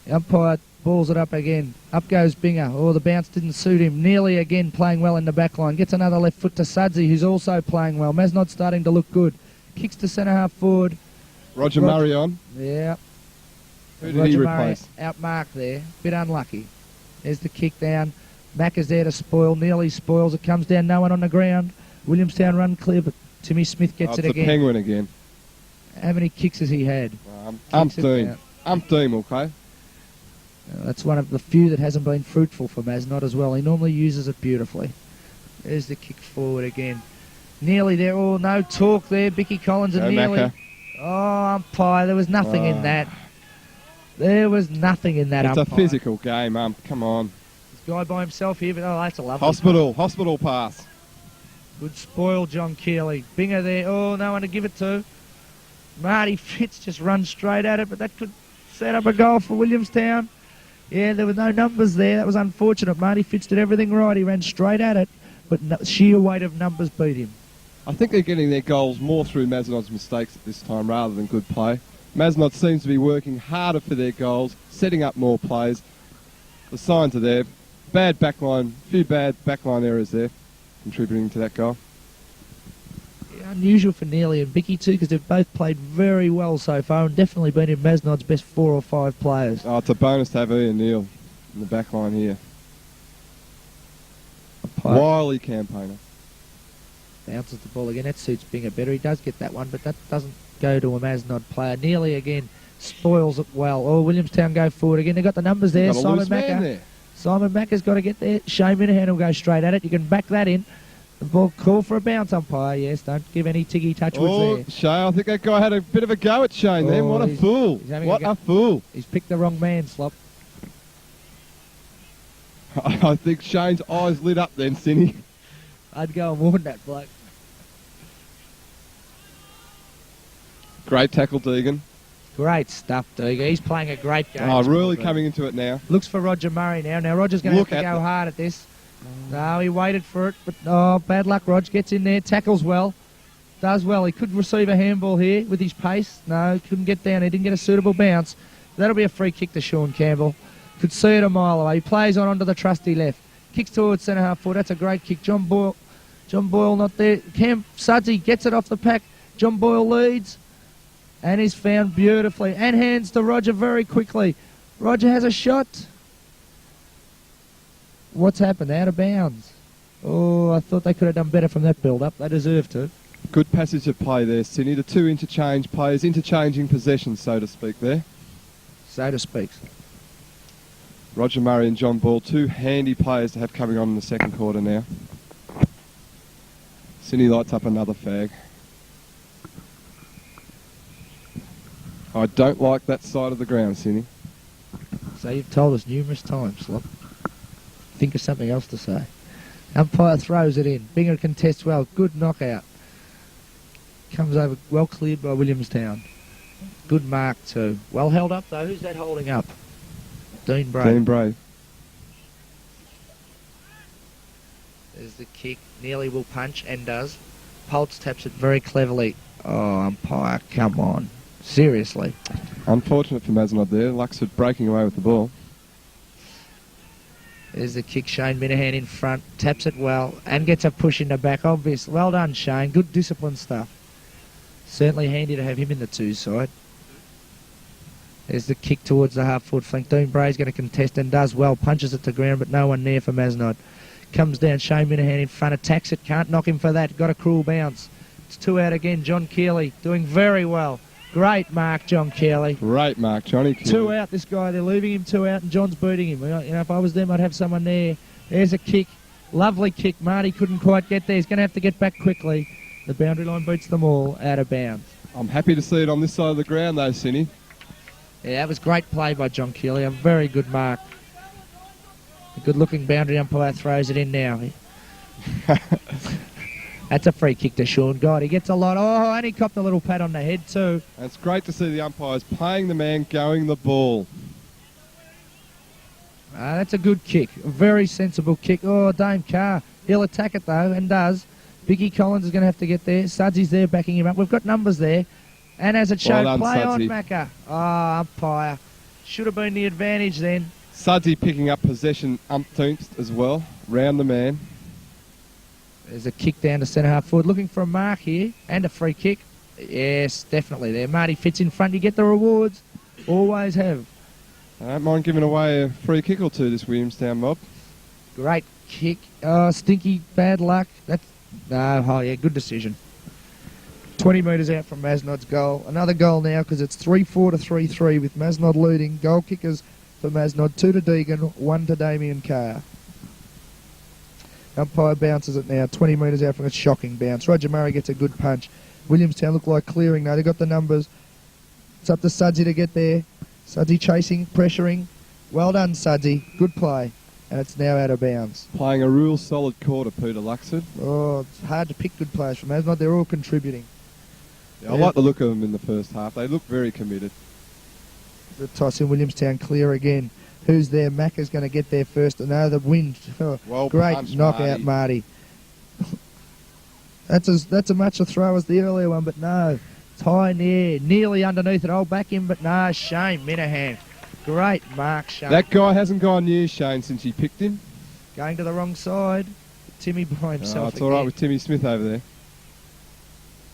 The umpire balls it up again. Up goes Binger. Oh, the bounce didn't suit him. Nearly again playing well in the back line. Gets another left foot to Sudsy, who's also playing well. Mazenod starting to look good. Kicks to centre half forward. Roger Murray on. Yeah. Who did he replace? Outmarked there. Bit unlucky. There's the kick down. Mack is there to spoil. Nearly spoils. It comes down. No one on the ground. Williamstown run clear, but Timmy Smith gets it It's again. the Penguin again. How many kicks has he had? Umpteen, okay. That's one of the few that hasn't been fruitful for Mazenod as well. He normally uses it beautifully. There's the kick forward again. Nearly there. Oh, no talk there. Bicky Collins and nearly. Macca. Oh, umpire. There was nothing in that. There was nothing in that It's umpire. a physical game, come on. This guy by himself here, but oh, that's a lovely Hospital pass. Good spoil, John Keeley. Binger there. Oh, no one to give it to. Marty Fitz just runs straight at it, but that could set up a goal for Williamstown. Yeah, there were no numbers there. That was unfortunate. Marty Fitz did everything right. He ran straight at it, but sheer weight of numbers beat him. I think they're getting their goals more through Mazenod's mistakes at this time rather than good play. Mazenod seems to be working harder for their goals, setting up more plays. The signs are there. Bad backline, few bad backline errors there, contributing to that goal. Yeah, unusual for Nearly and Bicky too, because they've both played very well so far and definitely been in Mazenod's best 4 or 5 players. Oh, it's a bonus to have Ian Neal in the backline here. Wily campaigner. Bounces the ball again. That suits Binger better. He does get that one, but that doesn't go to a Mazenod player. Nearly again spoils it well. Oh, Williamstown go forward again. They've got the numbers there. Got a loose man there. Simon Macca's got to get there. Shane Minahan will go straight at it. You can back that in. The ball call for a bounce, umpire. Yes, don't give any tiggy touchwoods there. Shane, I think that guy had a bit of a go at Shane then. What a fool. What a fool. He's picked the wrong man, Slop. I think Shane's eyes lit up then, Cindy. I'd go and warn that bloke. Great tackle, Deegan. Great stuff, Deegan. He's playing a great game. Oh, really coming into it now. Looks for Roger Murray now. Now Roger's going to have to go hard at this. No, he waited for it, but oh, bad luck. Rog gets in there, tackles well, does well. He could receive a handball here with his pace. No, couldn't get down. He didn't get a suitable bounce. That'll be a free kick to Sean Campbell. Could see it a mile away. He plays onto the trusty left. Kicks towards centre half forward. That's a great kick. John Boyle not there. Cam Sudsy gets it off the pack. John Boyle leads. And he's found beautifully. And hands to Roger very quickly. Roger has a shot. What's happened? Out of bounds. Oh, I thought they could have done better from that build-up. They deserved to. Good passage of play there, Sydney. The two interchange players, interchanging possessions, so to speak there. So to speak. Roger Murray and John Ball, two handy players to have coming on in the second quarter now. Sydney lights up another fag. I don't like that side of the ground, Sydney. So you've told us numerous times, look. Think of something else to say. Umpire throws it in. Binger contests well. Good knockout. Comes over well cleared by Williamstown. Good mark too. Well held up though. Who's that holding up? Dean Bray. Dean Bray. There's the kick. Nearly will punch and does. Pultz taps it very cleverly. Oh, umpire, come on. Seriously. Unfortunate for Mazenod there. Luxford breaking away with the ball. There's the kick. Shane Minahan in front. Taps it well and gets a push in the back. Obvious. Well done, Shane. Good discipline stuff. Certainly handy to have him in the two side. There's the kick towards the half-forward flank. Dean Bray's going to contest and does well. Punches it to ground, but no one near for Mazenod. Comes down. Shane Minahan in front. Attacks it. Can't knock him for that. Got a cruel bounce. It's two out again. John Keeley doing very well. Great mark, John Keeley. Great mark, Johnny Keeley. Two out, this guy. They're leaving him two out, and John's beating him. You know, if I was them, I'd have someone there. There's a kick. Lovely kick. Marty couldn't quite get there. He's going to have to get back quickly. The boundary line beats them all out of bounds. I'm happy to see it on this side of the ground, though, Sydney. Yeah, that was great play by John Keeley. A very good mark. A good-looking boundary umpire throws it in now. That's a free kick to Sean. God, he gets a lot. Oh, and he copped a little pat on the head too. And it's great to see the umpires playing the man, going the ball. That's a good kick. A very sensible kick. Oh, Dame Carr. He'll attack it though, and does. Biggie Collins is going to have to get there. Sudsy's there backing him up. We've got numbers there. And as it showed, Well done, play Sudsy. on Macca. Oh, umpire. Should have been the advantage then. Sudsy picking up possession umpteenth as well. Round the man. There's a kick down to centre half forward. Looking for a mark here. And a free kick. Yes, definitely there. Marty fits in front. You get the rewards. Always have. I don't mind giving away a free kick or two, this Williamstown mob. Great kick. Oh, stinky bad luck. That's no. Oh, yeah, good decision. 20 metres out from Mazenod's goal. Another goal now because it's 3-4 to 3-3 with Mazenod leading. Goal kickers for Mazenod, 2 to Deegan, 1 to Damien Carr. Umpire bounces it now, 20 metres out from a shocking bounce. Roger Murray gets a good punch. Williamstown look like clearing now. They've got the numbers. It's up to Sudsy to get there. Sudsy chasing, pressuring. Well done, Sudsy. Good play. And it's now out of bounds. Playing a real solid quarter, Peter Luxford. Oh, it's hard to pick good players from Mazenod. They're all contributing. Yeah, I like the look of them in the first half. They look very committed. The toss in Williamstown clear again. Who's there? Macca's going to get there first. No, the wind. Oh, Well great punched, knockout, Marty. That's as much a throw as the earlier one, but no. It's high in the air. Nearly underneath it. I'll back him, but no. Shane Minahan. Great mark, Shane. That guy hasn't gone near Shane since he picked him. Going to the wrong side. Timmy by himself It's all right with Timmy Smith over there.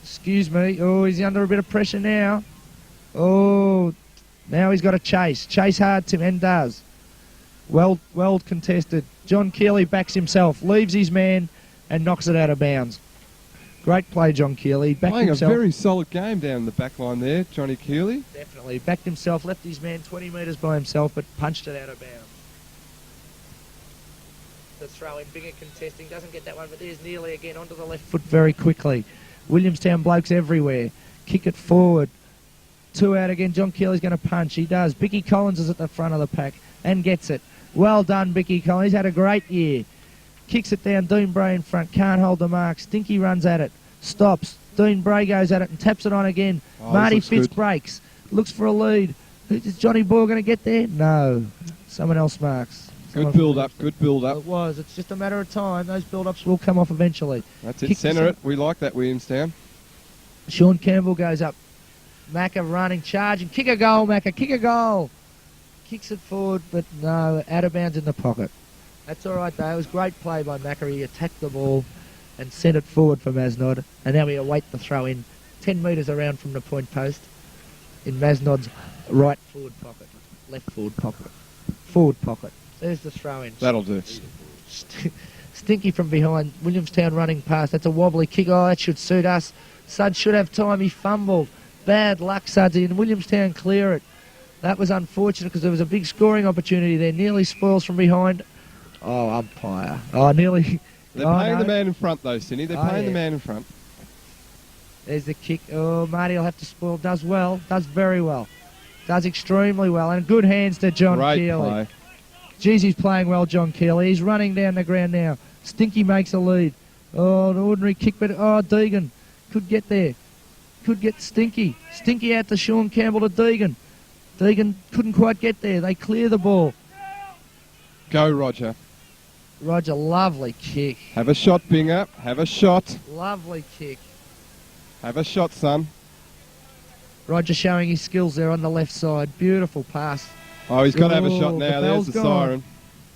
Excuse me. Oh, he's under a bit of pressure now. Oh, now he's got to chase. Chase hard, Tim, and does. Well contested. John Keeley backs himself, leaves his man, and knocks it out of bounds. Great play, John Keeley. Backed Playing himself. a very solid game down the back line there, Johnny Keeley. Definitely. Backed himself, left his man 20 metres by himself, but punched it out of bounds. The throw in, Binger contesting, doesn't get that one, but there's Nearly again onto the left foot very quickly. Williamstown blokes everywhere. Kick it forward. 2 out again. John Keeley's going to punch. He does. Bicky Collins is at the front of the pack and gets it. Well done, Bicky Collins. He's had a great year. Kicks it down. Dean Bray in front. Can't hold the mark. Stinky runs at it. Stops. Dean Bray goes at it and taps it on again. Oh, Marty this looks Fitz good. breaks. Looks for a lead. Is Johnny Boyle going to get there? No. Someone else marks. Good build up, good build up. It was. It's just a matter of time. Those build-ups will come off eventually. That's it, Kick centre the- it. We like that, Williamstown. Sean Campbell goes up. Macca running, charging. Kick a goal, Macca. Kick a goal. Kicks it forward, but no. Out of bounds in the pocket. That's all right, though. It was great play by Macca. He attacked the ball and sent it forward for Mazenod. And now we await the throw in 10 metres around from the point post in Mazenod's right forward pocket. Left forward pocket. Forward pocket. There's the throw in. That'll do. Stinky from behind. Williamstown running past. That's a wobbly kick. Oh, that should suit us. Suds should have time. He fumbled. Bad luck, Sudsy. And Williamstown clear it. That was unfortunate because there was a big scoring opportunity there. Nearly spoils from behind. Oh, umpire. Oh, nearly. They're paying the man in front, though, Cindy. They're paying the man in front. There's the kick. Oh, Marty will have to spoil. Does well. Does very well. Does extremely well. And good hands to John Keeley. Play. Geez, he's playing well, John Keeley. He's running down the ground now. Stinky makes a lead. Oh, an ordinary kick, but Deegan could get there. Could get Stinky. Stinky out to Sean Campbell to Deegan. Deegan couldn't quite get there. They clear the ball. Go, Roger. Roger, lovely kick. Have a shot, Binger. Have a shot. Lovely kick. Have a shot, son. Roger showing his skills there on the left side. Beautiful pass. Oh, he's got to have a shot now. There's the siren.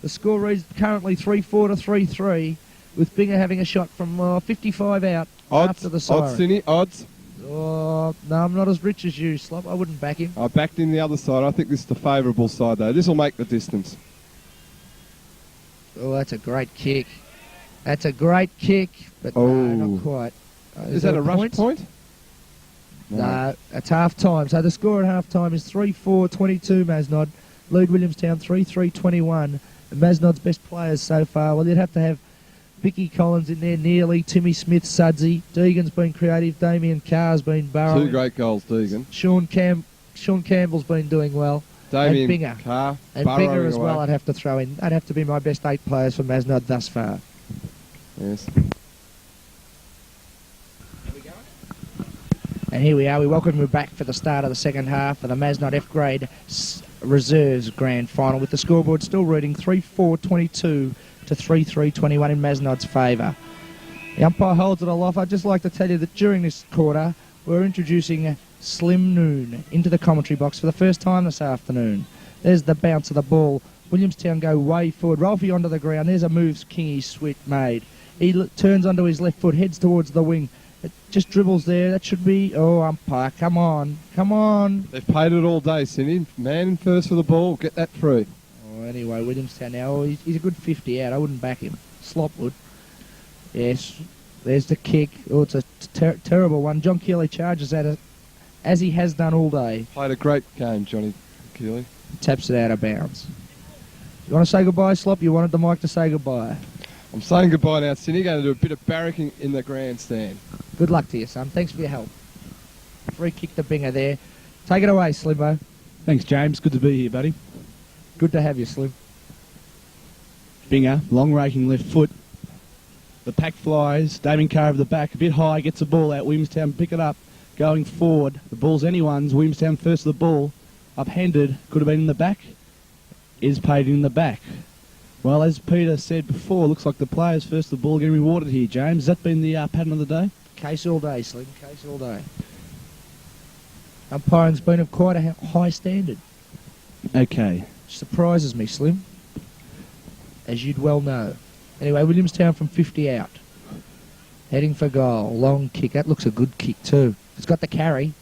The score reads currently 3-4 to 3-3, with Binger having a shot from 55 out after the siren. Odds, Cindy, odds. Oh, no, I'm not as rich as you, Slop. I wouldn't back him. I backed in the other side. I think this is the favourable side, though. This will make the distance. Oh, that's a great kick. That's a great kick, but no, not quite. Is that a rush point? No, it's half-time. So the score at half-time is 3-4-22, Mazenod. Lead Williamstown 3-3-21. And Mazenod's best players so far, well, you'd have to have Vicky Collins in there nearly, Timmy Smith, Sudsy. Deegan's been creative, Damien Carr's been burrowing. 2 great goals, Deegan. Sean Campbell's been doing well. Damien and Binger. Carr, and Binger as away. well, I'd have to throw in. That'd have to be my best 8 players for Mazenod thus far. Yes. And here we are. We welcome you back for the start of the second half of the Mazenod F-Grade Reserves Grand Final, with the scoreboard still reading 3-4-22 to 3-3-21 in Mazenod's favour. The umpire holds it aloft. I'd just like to tell you that during this quarter, we're introducing Slim Noon into the commentary box for the first time this afternoon. There's the bounce of the ball. Williamstown go way forward. Rolfie onto the ground. There's a move Kingy Sweet made. He turns onto his left foot, heads towards the wing. It just dribbles there. That should be... Oh, umpire, come on. Come on. They've played it all day, Cindy. Man in first for the ball. Get that through. Oh, anyway, Williamstown now. Oh, he's a good 50 out. I wouldn't back him. Slop would. Yes. There's the kick. Oh, it's a terrible one. John Keeley charges at it, as he has done all day. Played a great game, Johnny Keeley. Taps it out of bounds. You want to say goodbye, Slop? You wanted the mic to say goodbye. I'm saying goodbye now, Cindy. Going to do a bit of barracking in the grandstand. Good luck to you, son. Thanks for your help. Free kick to Binger there. Take it away, Slimbo. Thanks, James. Good to be here, buddy. Good to have you, Slim. Binger, long raking left foot. The pack flies. Damien Carr over the back, a bit high, gets the ball out. Williamstown pick it up. Going forward. The ball's anyone's. Williamstown first of the ball. Uphanded. Could have been in the back. Is paid in the back. Well, as Peter said before, looks like the players first of the ball getting rewarded here, James. Has that been the pattern of the day? Case all day, Slim. Case all day. Umpiring's been of quite a high standard. Okay. Surprises me, Slim. As you'd well know. Anyway, Williamstown from 50 out. Heading for goal. Long kick. That looks a good kick too. It's got the carry.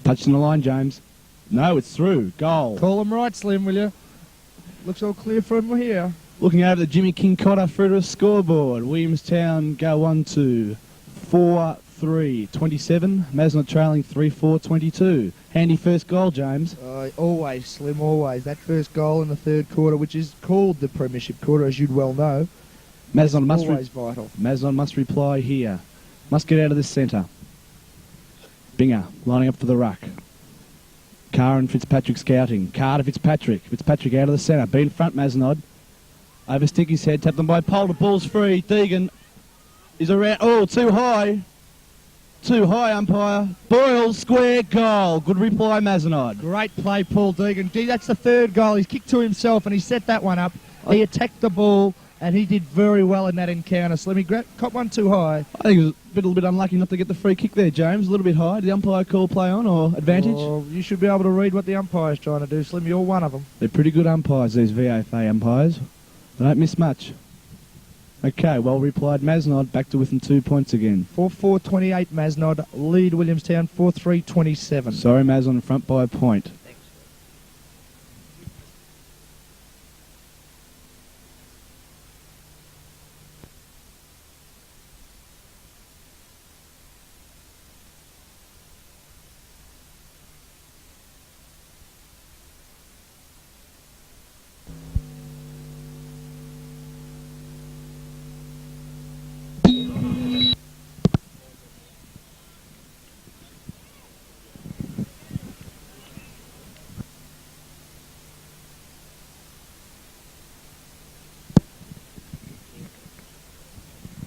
Touching the line, James. No, it's through. Goal. Call him right, Slim, will you? Looks all clear from here. Looking over the Jimmy King Cotter through to a scoreboard. Williamstown go 1-2. 4-3-27. Mazenod trailing 3-4-22. Handy first goal, James. Always, Slim, always. That first goal in the third quarter, which is called the Premiership quarter, as you'd well know. Mazenod must always vital. Mazenod must reply here. Must get out of this centre. Binger lining up for the ruck. Carr and Fitzpatrick scouting. Carr to Fitzpatrick. Fitzpatrick out of the centre. Be in front, Mazenod. Over Stinky's head. Tapped them by Pole. The ball's free. Deegan is around. Oh, too high. Too high, umpire. Boyle, square, goal. Good reply, Mazenod. Great play, Paul Deegan. That's the third goal. He's kicked to himself and he set that one up. He attacked the ball and he did very well in that encounter. Slim, he caught one too high. I think he was a little bit unlucky not to get the free kick there, James. A little bit high. Did the umpire call play on or advantage? Oh, you should be able to read what the umpire's trying to do, Slim. You're one of them. They're pretty good umpires, these VAFA umpires. They don't miss much. Okay, well replied Mazenod, back to within 2 points again. 4-4-28 Mazenod, lead Williamstown 4-3-27. Sorry, Mazenod in front by a point.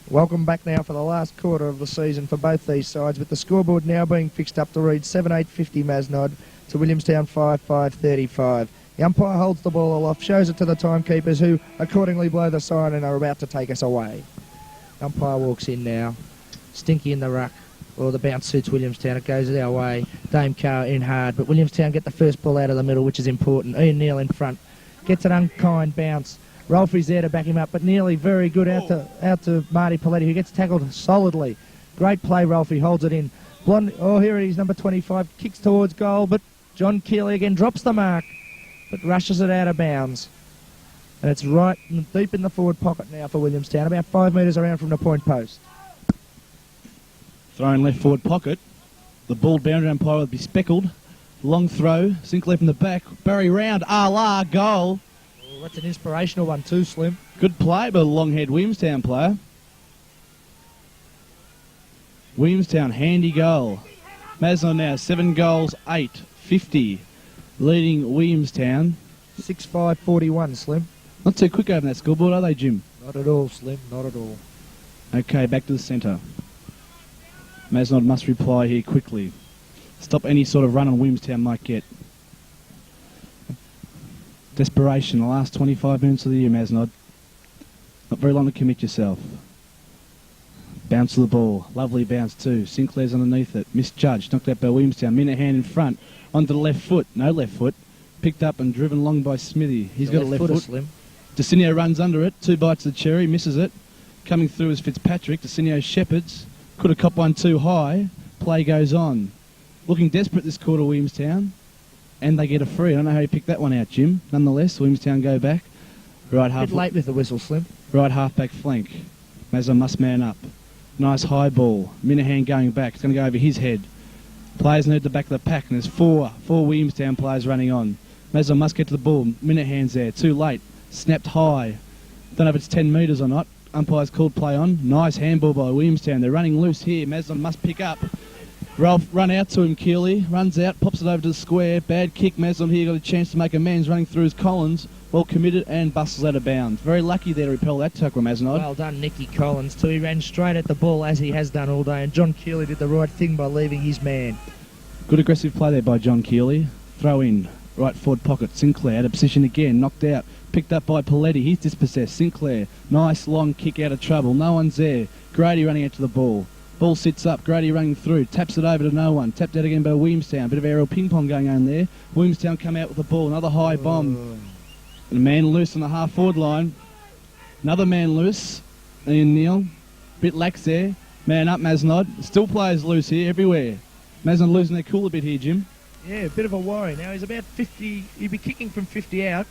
Welcome back now for the last quarter of the season for both these sides, with the scoreboard now being fixed up to read 7-8-50 Mazenod to Williamstown 5-5-35. The umpire holds the ball aloft, shows it to the timekeepers, who accordingly blow the siren and are about to take us away. Umpire walks in now. Stinky in the ruck. Well, the bounce suits Williamstown. It goes our way. Dame Carr in hard, but Williamstown get the first ball out of the middle, which is important. Ian Neal in front. Gets an unkind bounce. Rolfie's there to back him up, but nearly very good out to Marty Paletti, who gets tackled solidly. Great play, Rolfie holds it in. Oh, here it is, number 25, kicks towards goal, but John Keeley again drops the mark, but rushes it out of bounds. And it's right deep in the forward pocket now for Williamstown, about 5 metres around from the point post. Thrown left forward pocket. The ball boundary umpire will be speckled. Long throw, Sinclair from the back, Barry round, la goal. That's an inspirational one too, Slim. Good play by the long-haired Williamstown player. Williamstown, handy goal. Mazenod now, 7 goals, 8-50. Leading Williamstown. 6-5-41, Slim. Not too quick over that scoreboard, are they, Jim? Not at all, Slim, not at all. Okay, back to the centre. Mazenod must reply here quickly. Stop any sort of run on Williamstown might get. Desperation, the last 25 minutes of the year, Mazenod. Not very long to commit yourself. Bounce of the ball. Lovely bounce too. Sinclair's underneath it. Misjudged. Knocked out by Williamstown. Minahan in front. Onto the left foot. No left foot. Picked up and driven along by Smithy. He's got a left foot. Slim. Decinio runs under it. 2 bites of the cherry. Misses it. Coming through is Fitzpatrick. Decinio shepherds. Could have copped one too high. Play goes on. Looking desperate this quarter, Williamstown. And they get a free. I don't know how you picked that one out, Jim. Nonetheless, Williamstown go back. Right half. Bit late with the whistle, Slim. Right half-back flank. Mazenod must man up. Nice high ball. Minahan going back. It's going to go over his head. Players need the back of the pack, and there's four Williamstown players running on. Mazenod must get to the ball. Minahan's there. Too late. Snapped high. Don't know if it's 10 metres or not. Umpire's called play on. Nice handball by Williamstown. They're running loose here. Mazenod must pick up. Ralph run out to him, Keeley. Runs out, pops it over to the square. Bad kick. Mazenod here got a chance to make amends. Running through is Collins. Well committed and bustles out of bounds. Very lucky there to repel that tackle, Mazenod. Well done, Nicky Collins, too. He ran straight at the ball as he has done all day, and John Keeley did the right thing by leaving his man. Good aggressive play there by John Keeley. Throw in. Right forward pocket. Sinclair out of position again. Knocked out. Picked up by Paletti. He's dispossessed. Sinclair. Nice long kick out of trouble. No one's there. Grady running out to the ball. Ball sits up. Grady running through. Taps it over to no one. Tapped out again by Williamstown. Bit of aerial ping-pong going on there. Williamstown come out with the ball. Another high bomb. And a man loose on the half-forward line. Another man loose. Ian Neal. Bit lax there. Man up, Mazenod. Still players loose here everywhere. Mazenod losing their cool a bit here, Jim. Yeah, a bit of a worry. Now he's about 50. He'd be kicking from 50 out.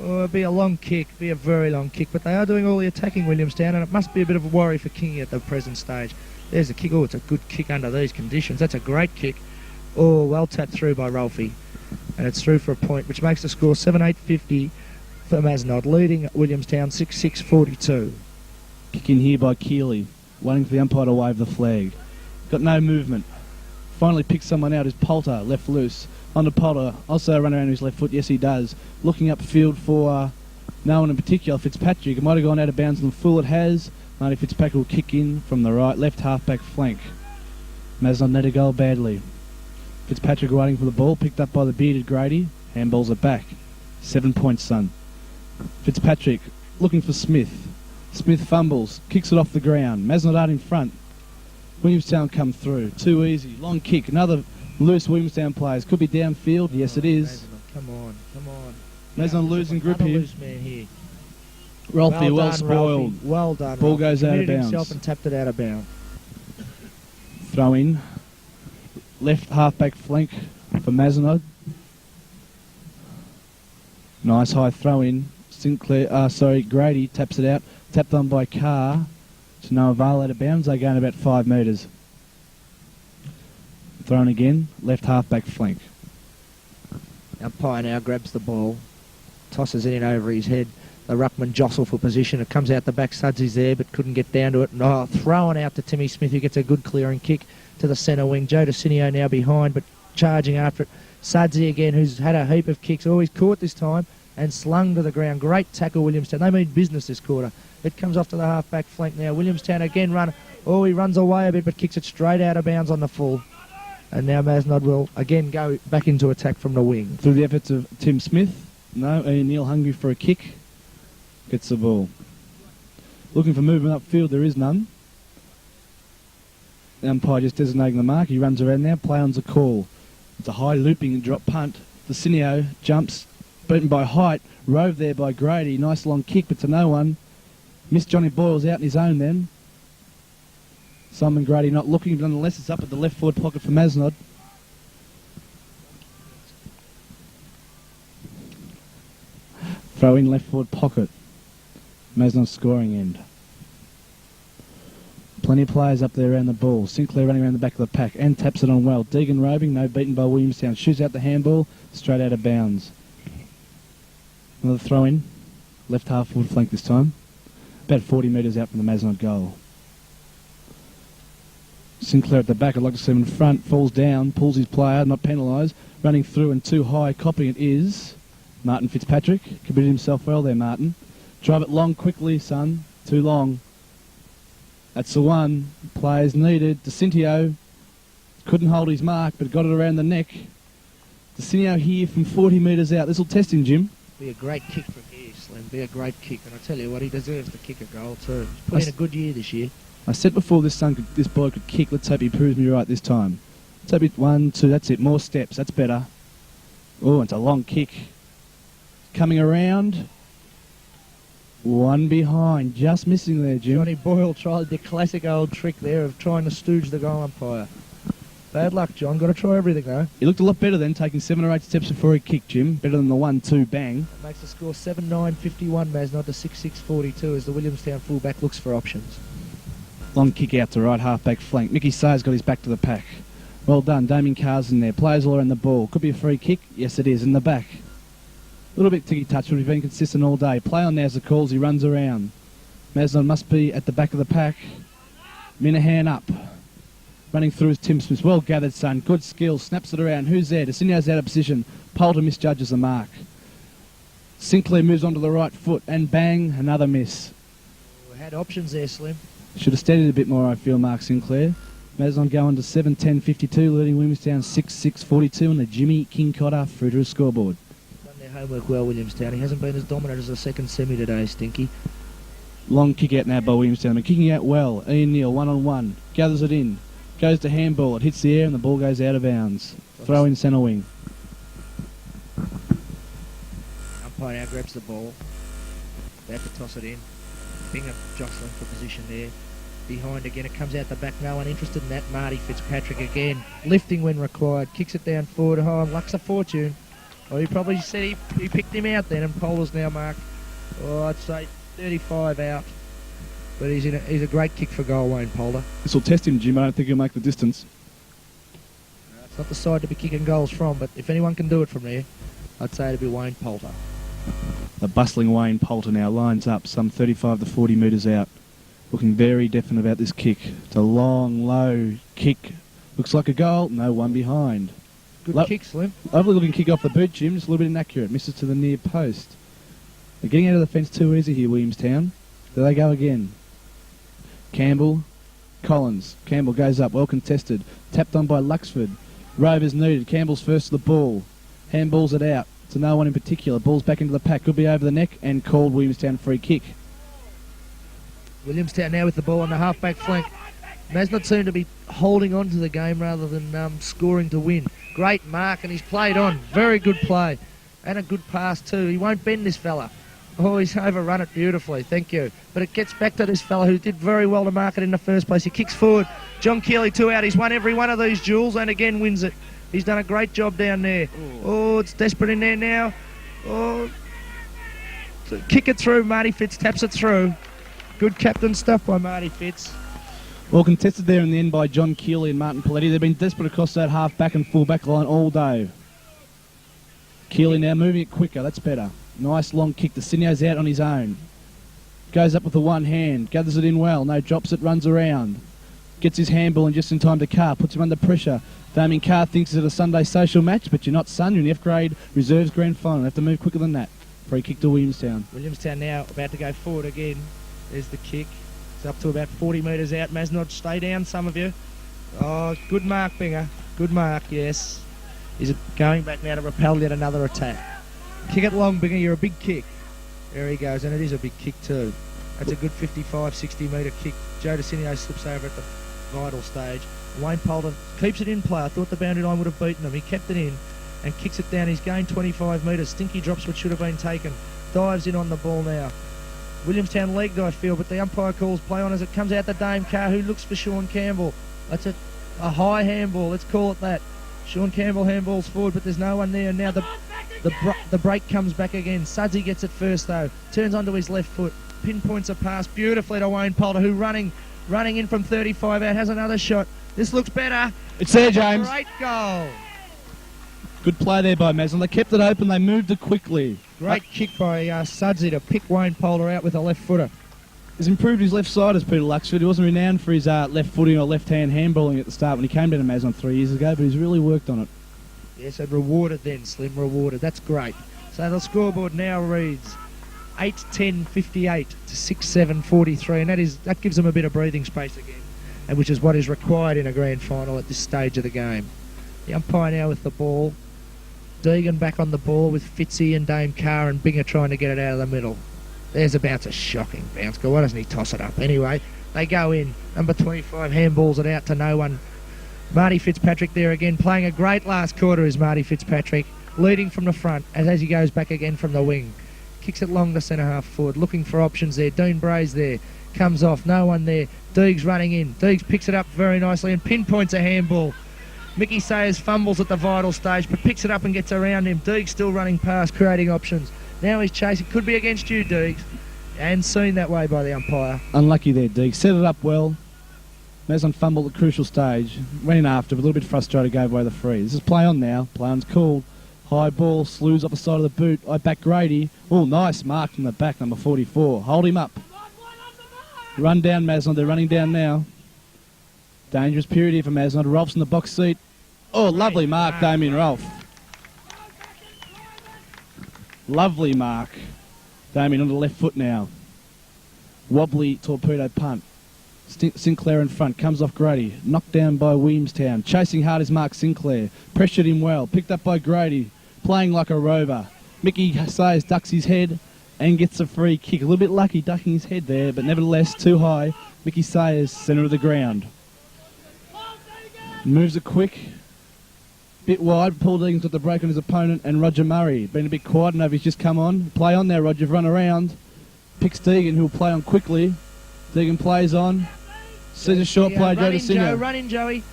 Oh, it'd be a long kick. Be a very long kick. But they are doing all the attacking, Williamstown, and it must be a bit of a worry for Kingy at the present stage. There's the kick. Oh, it's a good kick under these conditions. That's a great kick. Oh, well tapped through by Rolfie. And it's through for a point, which makes the score 7-8-50 for Mazenod, leading Williamstown 6-6-42. Kick in here by Keeley, waiting for the umpire to wave the flag. Got no movement. Finally picks someone out, is Poulter, left loose. On to Poulter, also run around his left foot, yes he does. Looking upfield for no one in particular, Fitzpatrick. It might have gone out of bounds on the full, it has. Marty Fitzpatrick will kick in from the right, left half-back flank. Mazenod net a goal badly. Fitzpatrick waiting for the ball, picked up by the bearded Grady. Handballs it back. 7 points, son. Fitzpatrick looking for Smith. Smith fumbles, kicks it off the ground. Mazenod out in front. Williamstown come through. Too easy. Long kick. Another loose Williamstown players. Could be downfield. Yes, it is. Mazenod, come on. Mazenod losing grip Another here. loose man here. Rolfie, well spoiled. Ralphie. Well done. Ball Ralphie. goes out of Committed bounds. himself and tapped it out of bounds. Throw in. Left half-back flank for Mazenod. Nice high throw in. Grady taps it out. Tapped on by Carr. To no avail out of bounds. They go in about 5 metres. Thrown again. Left half-back flank. Umpire now grabs the ball, tosses it in over his head. The ruckman jostle for position. It comes out the back. Sudsy's there, but couldn't get down to it. And thrown out to Timmy Smith, who gets a good clearing kick to the centre wing. Joe DeCinio now behind, but charging after it. Sudsy again, who's had a heap of kicks. Always caught this time and slung to the ground. Great tackle, Williamstown. They mean business this quarter. It comes off to the half-back flank now. Williamstown again run. Oh, he runs away a bit, but kicks it straight out of bounds on the full. And now Mazenod will again go back into attack from the wing. Through the efforts of Tim Smith. No, Ian Neal hungry for a kick. Gets the ball. Looking for movement upfield, there is none. The umpire just designating the mark. He runs around now. Play on's a call. It's a high looping drop punt. DeCinio jumps, beaten by height. Rove there by Grady. Nice long kick, but to no one. Missed Johnny Boyles out in his own then. Simon Grady not looking, but nonetheless it's up at the left forward pocket for Mazenod. Throw in left forward pocket. Mazenod scoring end. Plenty of players up there around the ball. Sinclair running around the back of the pack and taps it on well. Deegan roving, no beaten by Williamstown. Shoots out the handball, straight out of bounds. Another throw in. Left half forward flank this time. About 40 metres out from the Mazenod goal. Sinclair at the back, I'd like to see him in front, falls down, pulls his player, not penalised, running through and too high, copying it is Martin Fitzpatrick. Committed himself well there, Martin. Drive it long quickly, son, too long. That's the one, players needed. DeCinio couldn't hold his mark, but got it around the neck. DeCinio here from 40 metres out. This will test him, Jim. Be a great kick from here, Slim. Be a great kick. And I tell you what, he deserves to kick a goal too. He's put in a good year this year. I said before this boy could kick. Let's hope he proves me right this time. Let's hope it 1, 2, that's it. More steps, that's better. Oh, it's a long kick. Coming around. One behind, just missing there, Jim. Johnny Boyle tried the classic old trick there of trying to stooge the goal umpire. Bad luck, John. Got to try everything, though. He looked a lot better then, taking 7 or 8 steps before he kicked, Jim. Better than the 1-2 bang. That makes the score 7-9-51, Mazenod to 6-6-42 as the Williamstown fullback looks for options. Long kick out to right half-back flank. Mickey Sayer's got his back to the pack. Well done. Damien Carr's in there. Players all around the ball. Could be a free kick. Yes, it is. In the back. A little bit ticky-touch, but he's been consistent all day. Play on now's the calls. He runs around. Mazenod must be at the back of the pack. Minahan up. Running through is Tim Smith. Well gathered, son. Good skill. Snaps it around. Who's there? DeCinio's out of position. Poulter misjudges the mark. Sinclair moves onto the right foot. And bang, another miss. We had options there, Slim. Should have steadied a bit more, I feel, Mark Sinclair. Mazenod going to 7-10-52, leading Williamstown 6-6-42 on the Jimmy King Cotter Fruiterers scoreboard. Done their homework well, Williamstown. He hasn't been as dominant as the second semi today, Stinky. Long kick out now by Williamstown. They're kicking out well. Ian Neal, one-on-one. Gathers it in. Goes to handball. It hits the air and the ball goes out of bounds. Throw in centre wing. Umpire now grabs the ball. About to toss it in. Bingham jostling for position there. Behind again, it comes out the back. No one interested in that. Marty Fitzpatrick again, lifting when required. Kicks it down forward. Oh, and Luck's a fortune. Well, he probably said he picked him out then, and Polar's now marked. Oh, I'd say 35 out. But he's a great kick for goal, Wayne Poulter. This will test him, Jim. I don't think he'll make the distance. No, it's not the side to be kicking goals from, but if anyone can do it from there, I'd say it'd be Wayne Poulter. The bustling Wayne Poulter now lines up some 35 to 40 metres out. Looking very definite about this kick. It's a long, low kick. Looks like a goal. No, one behind. Good kick, Slim. Lovely looking kick off the boot, Jim. Just a little bit inaccurate. Misses to the near post. They're getting out of the fence too easy here, Williamstown. There they go again. Campbell, Collins. Campbell goes up, well contested. Tapped on by Luxford. Rovers needed. Campbell's first to the ball. Handballs it out to no one in particular. Ball's back into the pack. Could be over the neck and called Williamstown free kick. Williamstown now with the ball on the half-back flank. Mazenod seem to be holding on to the game rather than scoring to win. Great mark, and he's played on. Very good play. And a good pass too. He won't bend, this fella. Oh, he's overrun it beautifully, thank you. But it gets back to this fella who did very well to mark it in the first place. He kicks forward. John Keeley 2 out. He's won every one of these duels and again wins it. He's done a great job down there. Oh, it's desperate in there now. Oh, kick it through. Marty Fitz taps it through. Good captain stuff by Marty Fitz. Well contested there in the end by John Keeley and Martin Paletti. They've been desperate across that half-back and full-back line all day. Keeley now moving it quicker. That's better. Nice long kick. The Sinio's out on his own. Goes up with the one hand. Gathers it in well. No, drops it, runs around. Gets his handball and just in time to Carr. Puts him under pressure. Damien Carr thinks it's a Sunday social match, but you're not, son. You're in F grade reserves grand final. You have to move quicker than that. Free kick to Williamstown. Williamstown now about to go forward again. There's the kick. It's up to about 40 metres out. Mazenod, stay down, some of you. Oh, good mark, Binger. Good mark, yes. Is it going back now to repel yet another attack? Kick it long, Binger. You're a big kick. There he goes, and it is a big kick too. That's a good 55, 60 metre kick. Joe DeCinio slips over at the vital stage. Wayne Poulter keeps it in play. I thought the boundary line would have beaten him. He kept it in and kicks it down. He's gained 25 metres. Stinky drops what should have been taken. Dives in on the ball now. Williamstown legged, I feel, but the umpire calls play on as it comes out to Dame Carr, who looks for Sean Campbell. That's a high handball, let's call it that. Sean Campbell handballs forward, but there's no one there. Now the break comes back again. Sudsy gets it first, though. Turns onto his left foot. Pinpoints a pass beautifully to Wayne Poulter, who running in from 35 out, has another shot. This looks better. It's there, James. Great goal. Good play there by Mason. They kept it open. They moved it quickly. Great kick by Sudsy to pick Wayne Poulter out with a left footer. He's improved his left side as Peter Luxford. He wasn't renowned for his left footing or left-hand handballing at the start when he came down to Mazenod 3 years ago, but he's really worked on it. Yes, and rewarded then, Slim, rewarded. That's great. So the scoreboard now reads 8-10-58 to 6-7-43, and that gives them a bit of breathing space again, and which is what is required in a grand final at this stage of the game. The umpire now with the ball. Deegan back on the ball with Fitzy and Dame Carr and Binger trying to get it out of the middle. There's a bounce, a shocking bounce. Why doesn't he toss it up? Anyway, they go in. Number 25 handballs it out to no one. Marty Fitzpatrick there again, playing a great last quarter is Marty Fitzpatrick, leading from the front as he goes back again from the wing. Kicks it long to centre half forward, looking for options there. Dean Bray's there, comes off, no one there. Deegs running in. Deegs picks it up very nicely and pinpoints a handball. Mickey Sayers fumbles at the vital stage, but picks it up and gets around him. Deegs still running past, creating options. Now he's chasing. Could be against you, Deegs. And seen that way by the umpire. Unlucky there, Deegs. Set it up well. Mason fumbled at the crucial stage. Went in after, but a little bit frustrated, gave away the free. This is play on now. Play on's called. High ball, slews off the side of the boot. I back Grady. Oh, nice mark from the back, number 44. Hold him up. Run down, Mazenod. They're running down now. Dangerous period here for Mazenod. Rolf's in the box seat. Oh, lovely mark, Damien Rolf. Lovely mark. Damien on the left foot now. Wobbly torpedo punt. Sinclair in front. Comes off Grady. Knocked down by Williamstown. Chasing hard is Mark Sinclair. Pressured him well. Picked up by Grady. Playing like a rover. Mickey Sayers ducks his head and gets a free kick. A little bit lucky ducking his head there, but nevertheless too high. Mickey Sayers, centre of the ground. Moves it quick. Bit wide. Paul Deegan's got the break on his opponent, and Roger Murray. Been a bit quiet, and he's just come on. Play on there, Roger. Run around. Picks Deegan, who'll play on quickly. Deegan plays on. Sees a short play, Joe DeCinio. Run in, Joey.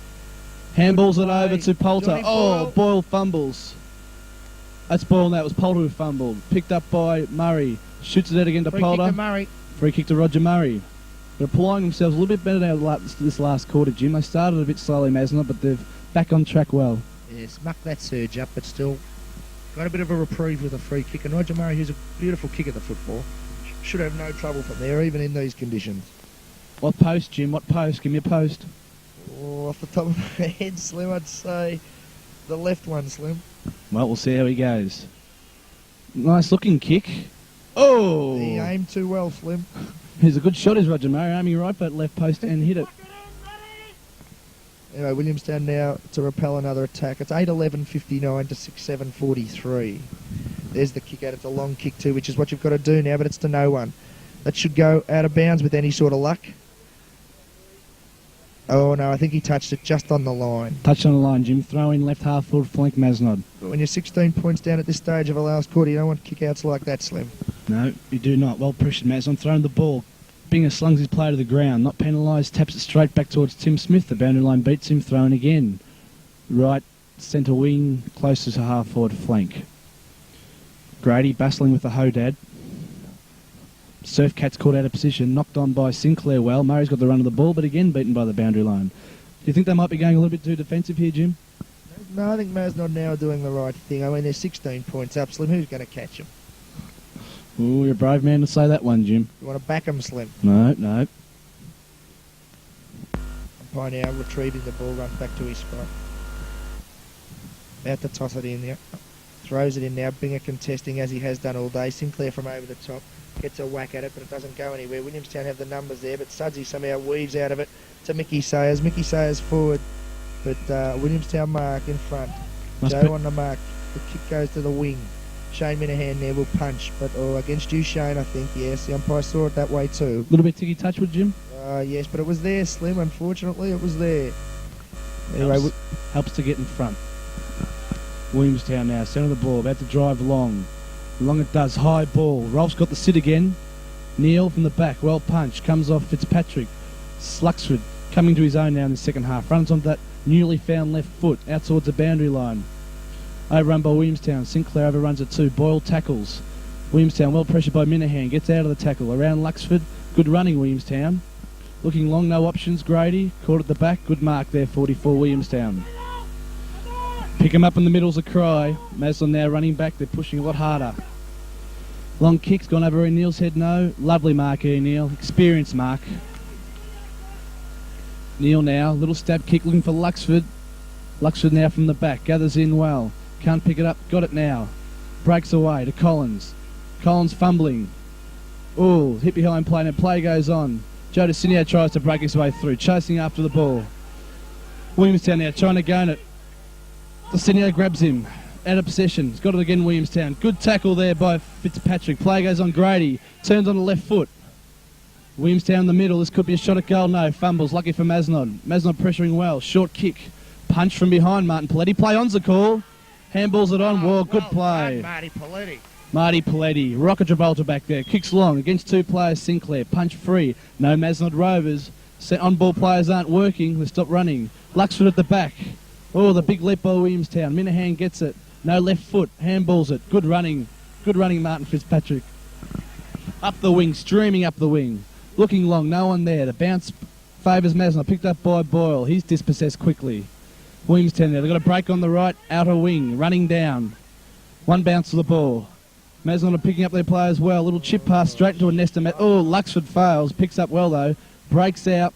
Handballs it over to Poulter. Johnny Oh, Boyle fumbles. That's Boyle now. It was Poulter who fumbled. Picked up by Murray. Shoots it out again to Poulter. Free kick to Murray. Free kick to Roger Murray. They're applying themselves a little bit better now this last quarter, Jim. They started a bit slowly, Mazenod, but they're back on track well. Yes, mucked that surge up, but still got a bit of a reprieve with a free kick. And Roger Murray, who's a beautiful kick of the football, should have no trouble from there, even in these conditions. What post, Jim? What post? Give me a post. Oh, off the top of my head, Slim, I'd say the left one, Slim. Well, we'll see how he goes. Nice looking kick. Oh! He aimed too well, Slim. He's a good shot, is Roger Murray, aiming right for that left post and hit it. Anyway, Williamstown now to repel another attack. It's 8-11-59 to 6-7-43. There's the kick out. It's a long kick too, which is what you've got to do now, but it's to no one. That should go out of bounds with any sort of luck. Oh no, I think he touched it just on the line. Touched on the line, Jim. Throw in left half forward flank Mazenod. But when you're 16 points down at this stage of a last quarter, you don't want kick-outs like that, Slim. No, you do not. Well pressured, Mazenod throwing the ball. Binger slungs his play to the ground, not penalised, taps it straight back towards Tim Smith. The boundary line beats him, throwing again. Right centre wing, closest to half forward flank. Grady bustling with the Hodad. Surf Cat's caught out of position, knocked on by Sinclair well. Murray's got the run of the ball, but again beaten by the boundary line. Do you think they might be going a little bit too defensive here, Jim? No, I think Mazenod now are doing the right thing. I mean, they're 16 points up, Slim. Who's going to catch them? Oh, you're a brave man to say that one, Jim. You want to back them, Slim? No. Umpire now retrieving the ball, runs back to his spot. About to toss it in there. Throws it in now. Binger contesting as he has done all day. Sinclair from over the top. Gets a whack at it, but it doesn't go anywhere. Williamstown have the numbers there, but Sudsy somehow weaves out of it to Mickey Sayers. Mickey Sayers forward, but Williamstown mark in front. Joe on the mark. The kick goes to the wing. Shane Minahan there will punch, but against you, Shane, I think, yes. The umpire saw it that way too. A little bit ticky touch with Jim? Yes, but it was there, Slim. Unfortunately, it was there. Anyway, helps to get in front. Williamstown now, centre of the ball, about to drive long. Long it does, high ball. Rolf's got the sit again. Neil from the back, well punched, comes off Fitzpatrick. Sluxford coming to his own now in the second half. Runs on that newly found left foot out towards the boundary line. Overrun by Williamstown. Sinclair overruns it too. Boyle tackles. Williamstown well pressured by Minahan. Gets out of the tackle. Around Luxford. Good running, Williamstown. Looking long, no options. Grady caught at the back. Good mark there, 44 Williamstown. Pick him up in the middle's a cry. Mazenod now running back. They're pushing a lot harder. Long kick's gone over in Neil's head. No. Lovely mark here, Neil. Experienced mark. Neil now. Little stab kick looking for Luxford. Luxford now from the back. Gathers in well. Can't pick it up. Got it now. Breaks away to Collins. Collins fumbling. Oh, hit behind play and play goes on. Joe DeCinio tries to break his way through. Chasing after the ball. Williamstown now trying to gain it. DeCinio grabs him. Out of possession. He's got it again, Williamstown. Good tackle there by Fitzpatrick. Play goes on Grady. Turns on the left foot. Williamstown in the middle. This could be a shot at goal. No. Fumbles. Lucky for Mazenod. Mazenod pressuring well. Short kick. Punch from behind Martin Paletti. Play on's the call. Handballs it on. Whoa, good play. Marty Paletti. Marty Paletti. Rocket Gibraltar back there. Kicks long against two players. Sinclair. Punch free. No Mazenod Rovers. On-ball players aren't working. They stop running. Luxford at the back. Oh, the big leap by Williamstown. Minahan gets it. No left foot. Handballs it. Good running. Good running, Martin Fitzpatrick. Up the wing. Streaming up the wing. Looking long. No one there. The bounce favours Mazenod. Picked up by Boyle. He's dispossessed quickly. Williamstown there. They've got a break on the right. Outer wing. Running down. One bounce to the ball. Mazenod are picking up their players well. Little chip pass straight to a nest of... Oh, Luxford fails. Picks up well, though. Breaks out.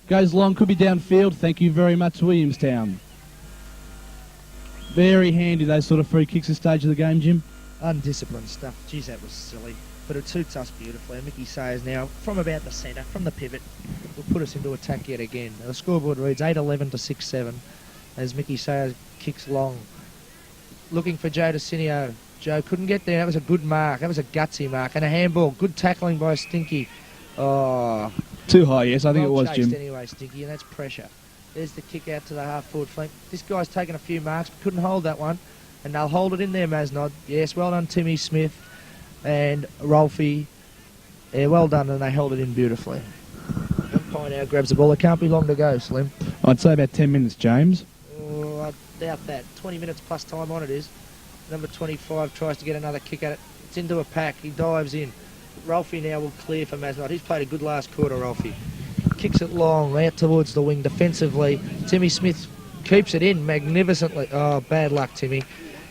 Goes long. Could be downfield. Thank you very much, Williamstown. Very handy, those sort of free kicks at this stage of the game, Jim. Undisciplined stuff. Geez, that was silly. But it suits us beautifully. And Mickey Sayers now, from about the centre, from the pivot, will put us into attack yet again. Now, the scoreboard reads 8-11 to 6-7 as Mickey Sayers kicks long. Looking for Joe DeCinio. Joe couldn't get there. That was a good mark. That was a gutsy mark. And a handball. Good tackling by Stinky. Oh. Too high, yes. I think it was, Jim. Anyway, Stinky, and that's pressure. There's the kick out to the half-forward flank. This guy's taken a few marks, but couldn't hold that one. And they'll hold it in there, Mazenod. Yes, well done, Timmy Smith and Rolfie. Yeah, well done, and they held it in beautifully. Umpire now grabs the ball. It can't be long to go, Slim. I'd say about 10 minutes, James. Oh, I doubt that. 20 minutes plus time on it is. Number 25 tries to get another kick at it. It's into a pack. He dives in. Rolfie now will clear for Mazenod. He's played a good last quarter, Rolfie. Kicks it long, out towards the wing defensively. Timmy Smith keeps it in magnificently. Oh, bad luck, Timmy.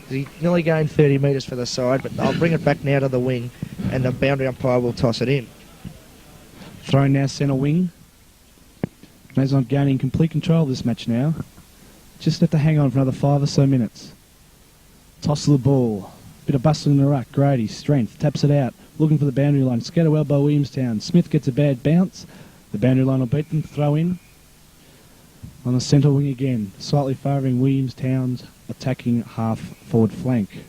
He nearly gained 30 metres for the side, but I'll bring it back now to the wing, and the boundary umpire will toss it in. Throwing now centre wing. Mazenod gaining complete control of this match now. Just have to hang on for another 5 or so minutes. Toss of the ball. Bit of bustle in the ruck. Grady, strength, taps it out. Looking for the boundary line. Scattered well by Williamstown. Smith gets a bad bounce. The boundary line will beat them. Throw in. On the centre wing again. Slightly favouring Williamstown's attacking half-forward flank.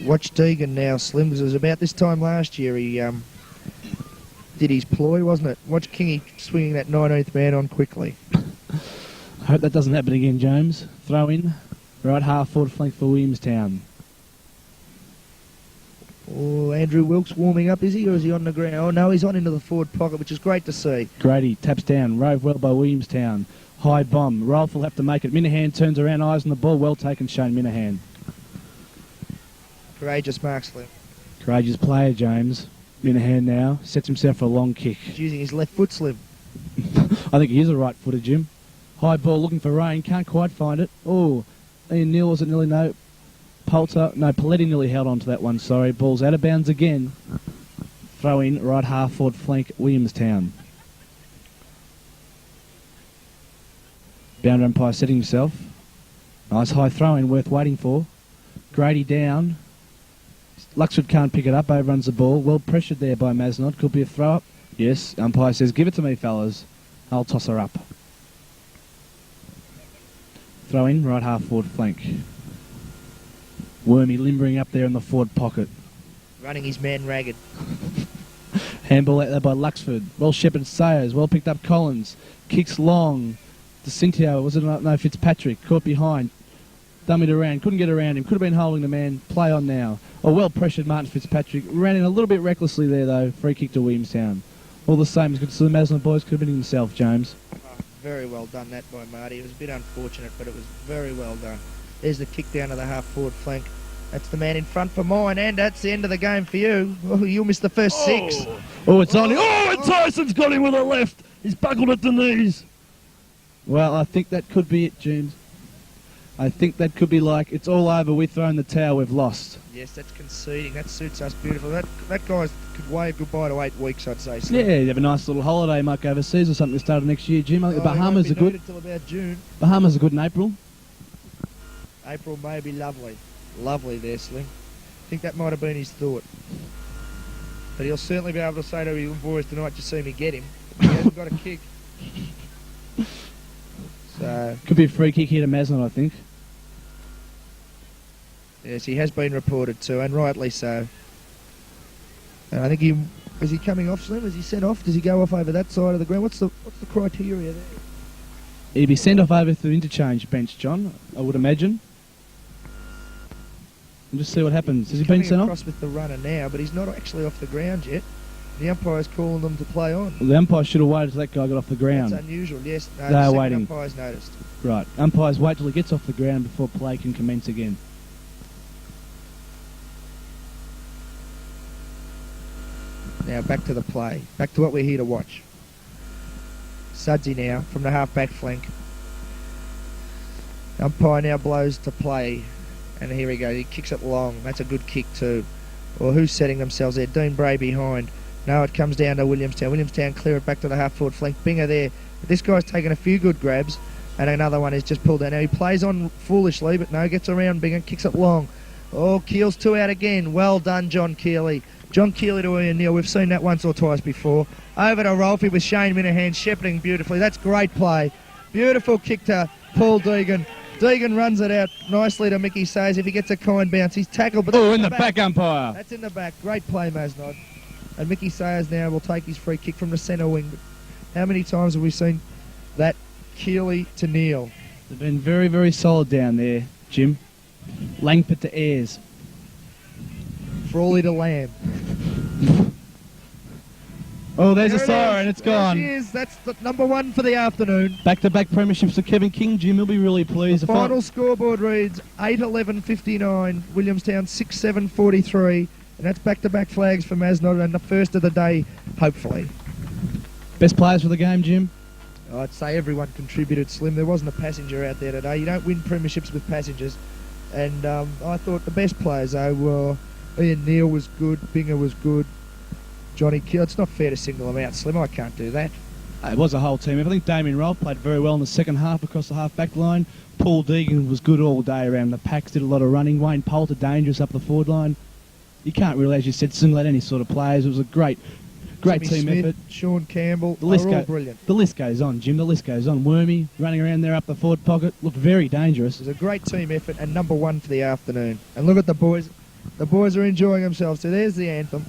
Watch Deegan now, Slim, because it was about this time last year he did his ploy, wasn't it? Watch Kingy swinging that 19th man on quickly. I hope that doesn't happen again, James. Throw in. Right half-forward flank for Williamstown. Oh, Andrew Wilkes warming up, is he, or is he on the ground? Oh, no, he's on into the forward pocket, which is great to see. Grady taps down, rove well by Williamstown. High bomb, Rolfe will have to make it. Minahan turns around, eyes on the ball, well taken, Shane Minahan. Courageous mark, Slim. Courageous player, James. Minahan now sets himself for a long kick. He's using his left foot, Slim. I think he is a right-footed, Jim. High ball looking for rain, can't quite find it. Oh, Ian Neal was it nearly no. Poulter, no, Paletti nearly held on to that one, sorry. Ball's out of bounds again. Throw in, right half forward flank, Williamstown. Boundary umpire setting himself. Nice high throw in, worth waiting for. Grady down. Luxford can't pick it up, overruns the ball. Well pressured there by Mazenod. Could be a throw up. Yes, umpire says, give it to me, fellas. I'll toss her up. Throw in, right half forward flank. Wormy limbering up there in the forward pocket. Running his man ragged. Handball out there by Luxford. Well shepherded Sayers. Well picked up Collins. Kicks long. DeCintio, was it no Fitzpatrick? Caught behind. Dummied around. Couldn't get around him. Could have been holding the man. Play on now. Oh, well pressured Martin Fitzpatrick. Ran in a little bit recklessly there though. Free kick to Williamstown. All the same as good to the Mazenod boys. Could have been himself, James. Very well done that by Marty. It was a bit unfortunate, but it was very well done. There's the kick down to the half forward flank. That's the man in front for mine, and that's the end of the game for you. Oh, you'll miss the first six. Oh, it's on. Oh, and Tyson's got him with a left. He's buckled at the knees. Well, I think that could be it, James. I think that could be like, it's all over, we've thrown the towel, we've lost. Yes, that's conceding. That suits us beautiful. That guy could wave goodbye to 8 weeks, I'd say. So. Yeah, you have a nice little holiday, might go overseas or something to start of next year, Jim. I think the Bahamas are good. Till about June. Bahamas are good in April. April may be lovely. Lovely there, Slim. I think that might have been his thought. But he'll certainly be able to say to his boys tonight, you see me get him. He hasn't got a kick. So could be a free kick here to Mazenod, I think. Yes, he has been reported to, and rightly so. And I think is he coming off, Slim? Is he sent off? Does he go off over that side of the ground? What's the criteria there? He'd be sent off over to the interchange bench, John, I would imagine. And just see what happens. Has he been sent off? Across with the runner now, but he's not actually off the ground yet. The umpire's calling them to play on. Well, the umpire should have waited till that guy got off the ground. That's unusual, yes. No, they're the waiting. Umpire's noticed. Right. Umpires wait till he gets off the ground before play can commence again. Now back to the play. Back to what we're here to watch. Sudsy now from the half-back flank. Umpire now blows to play. And here we go. He kicks it long. That's a good kick too. Or who's setting themselves there? Dean Bray behind. No, it comes down to Williamstown. Williamstown clear it back to the half-forward flank. Binger there. This guy's taken a few good grabs. And another one is just pulled down. Now he plays on foolishly, but no, gets around Binger, kicks it long. Oh, Keel's 2 out again. Well done, John Keeley. John Keeley to Ian Neal. We've seen that once or twice before. Over to Rolfie with Shane Minahan shepherding beautifully. That's great play. Beautiful kick to Paul Deegan. Deegan runs it out nicely to Mickey Sayers. If he gets a kind bounce, he's tackled. But in the back, umpire. That's in the back. Great play, Mazenod. And Mickey Sayers now will take his free kick from the centre wing. But how many times have we seen that Keeley to Neal? They've been very, very solid down there, Jim. Langford to Ayres. Frawley to Lamb. Oh, there's a siren. It's gone. There she is. That's the number 1 for the afternoon. Back-to-back premierships for Kevin King, Jim. He'll be really pleased. The final scoreboard reads 8-11-59, Williamstown 6-7-43, and that's back-to-back flags for Mazenod and the first of the day, hopefully. Best players for the game, Jim? I'd say everyone contributed, Slim. There wasn't a passenger out there today. You don't win premierships with passengers. And I thought the best players, though, were Ian Neal was good, Binger was good, Johnny Keel. It's not fair to single them out, Slim. I can't do that. It was a whole team. I think Damien Rolfe played very well in the second half across the half-back line. Paul Deegan was good all day around the packs, did a lot of running. Wayne Poulter dangerous up the forward line. You can't really, as you said, single out any sort of players. It was a great Jimmy team Smith, effort. Sean Campbell, The list, they're all brilliant. The list goes on, Jim. The list goes on. Wormy running around there up the forward pocket. Looked very dangerous. It was a great team effort and number 1 for the afternoon. And look at the boys. The boys are enjoying themselves. So there's the anthem.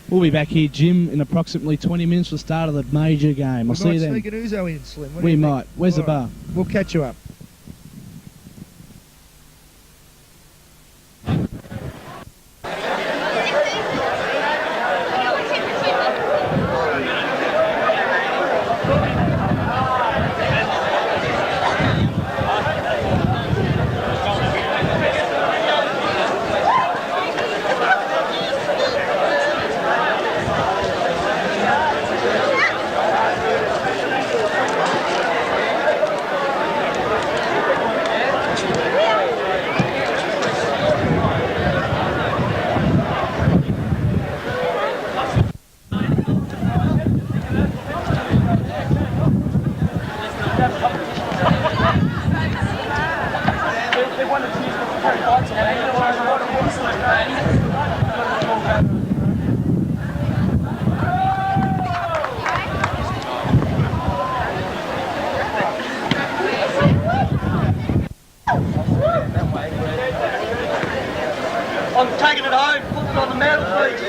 We'll be back here, Jim, in approximately 20 minutes for the start of the major game. I'll see you then. We might sneak an Uzo in, Slim. What do We you think? might. Where's the bar? We'll catch you up. I'm taking it home, put it on the mantle, please.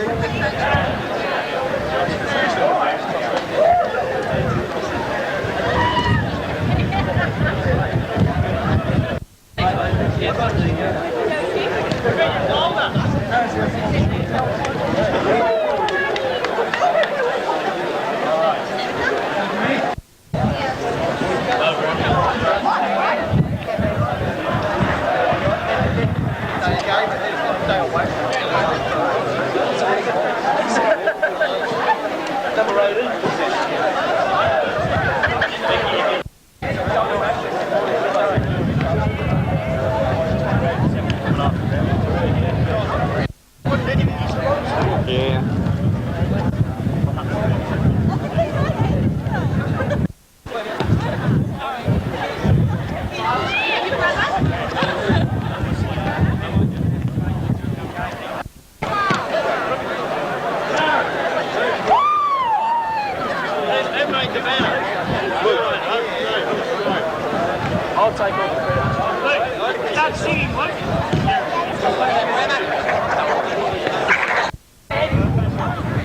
I'll take all the credit. Start singing, mate.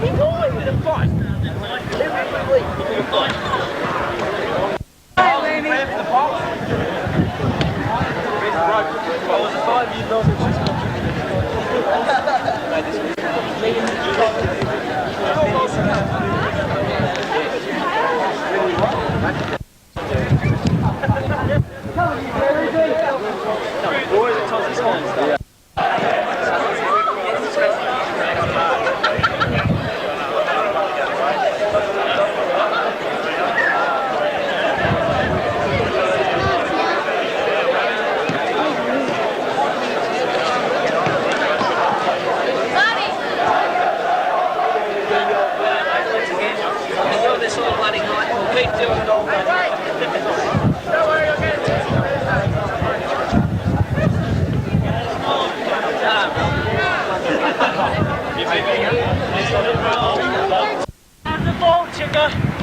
He's always in a fight. Every week. Hey, Lenny. I was a 5 years old and she's this all bloody night. We'll keep doing it all day. Don't worry, I'll get it. The ball, chicker.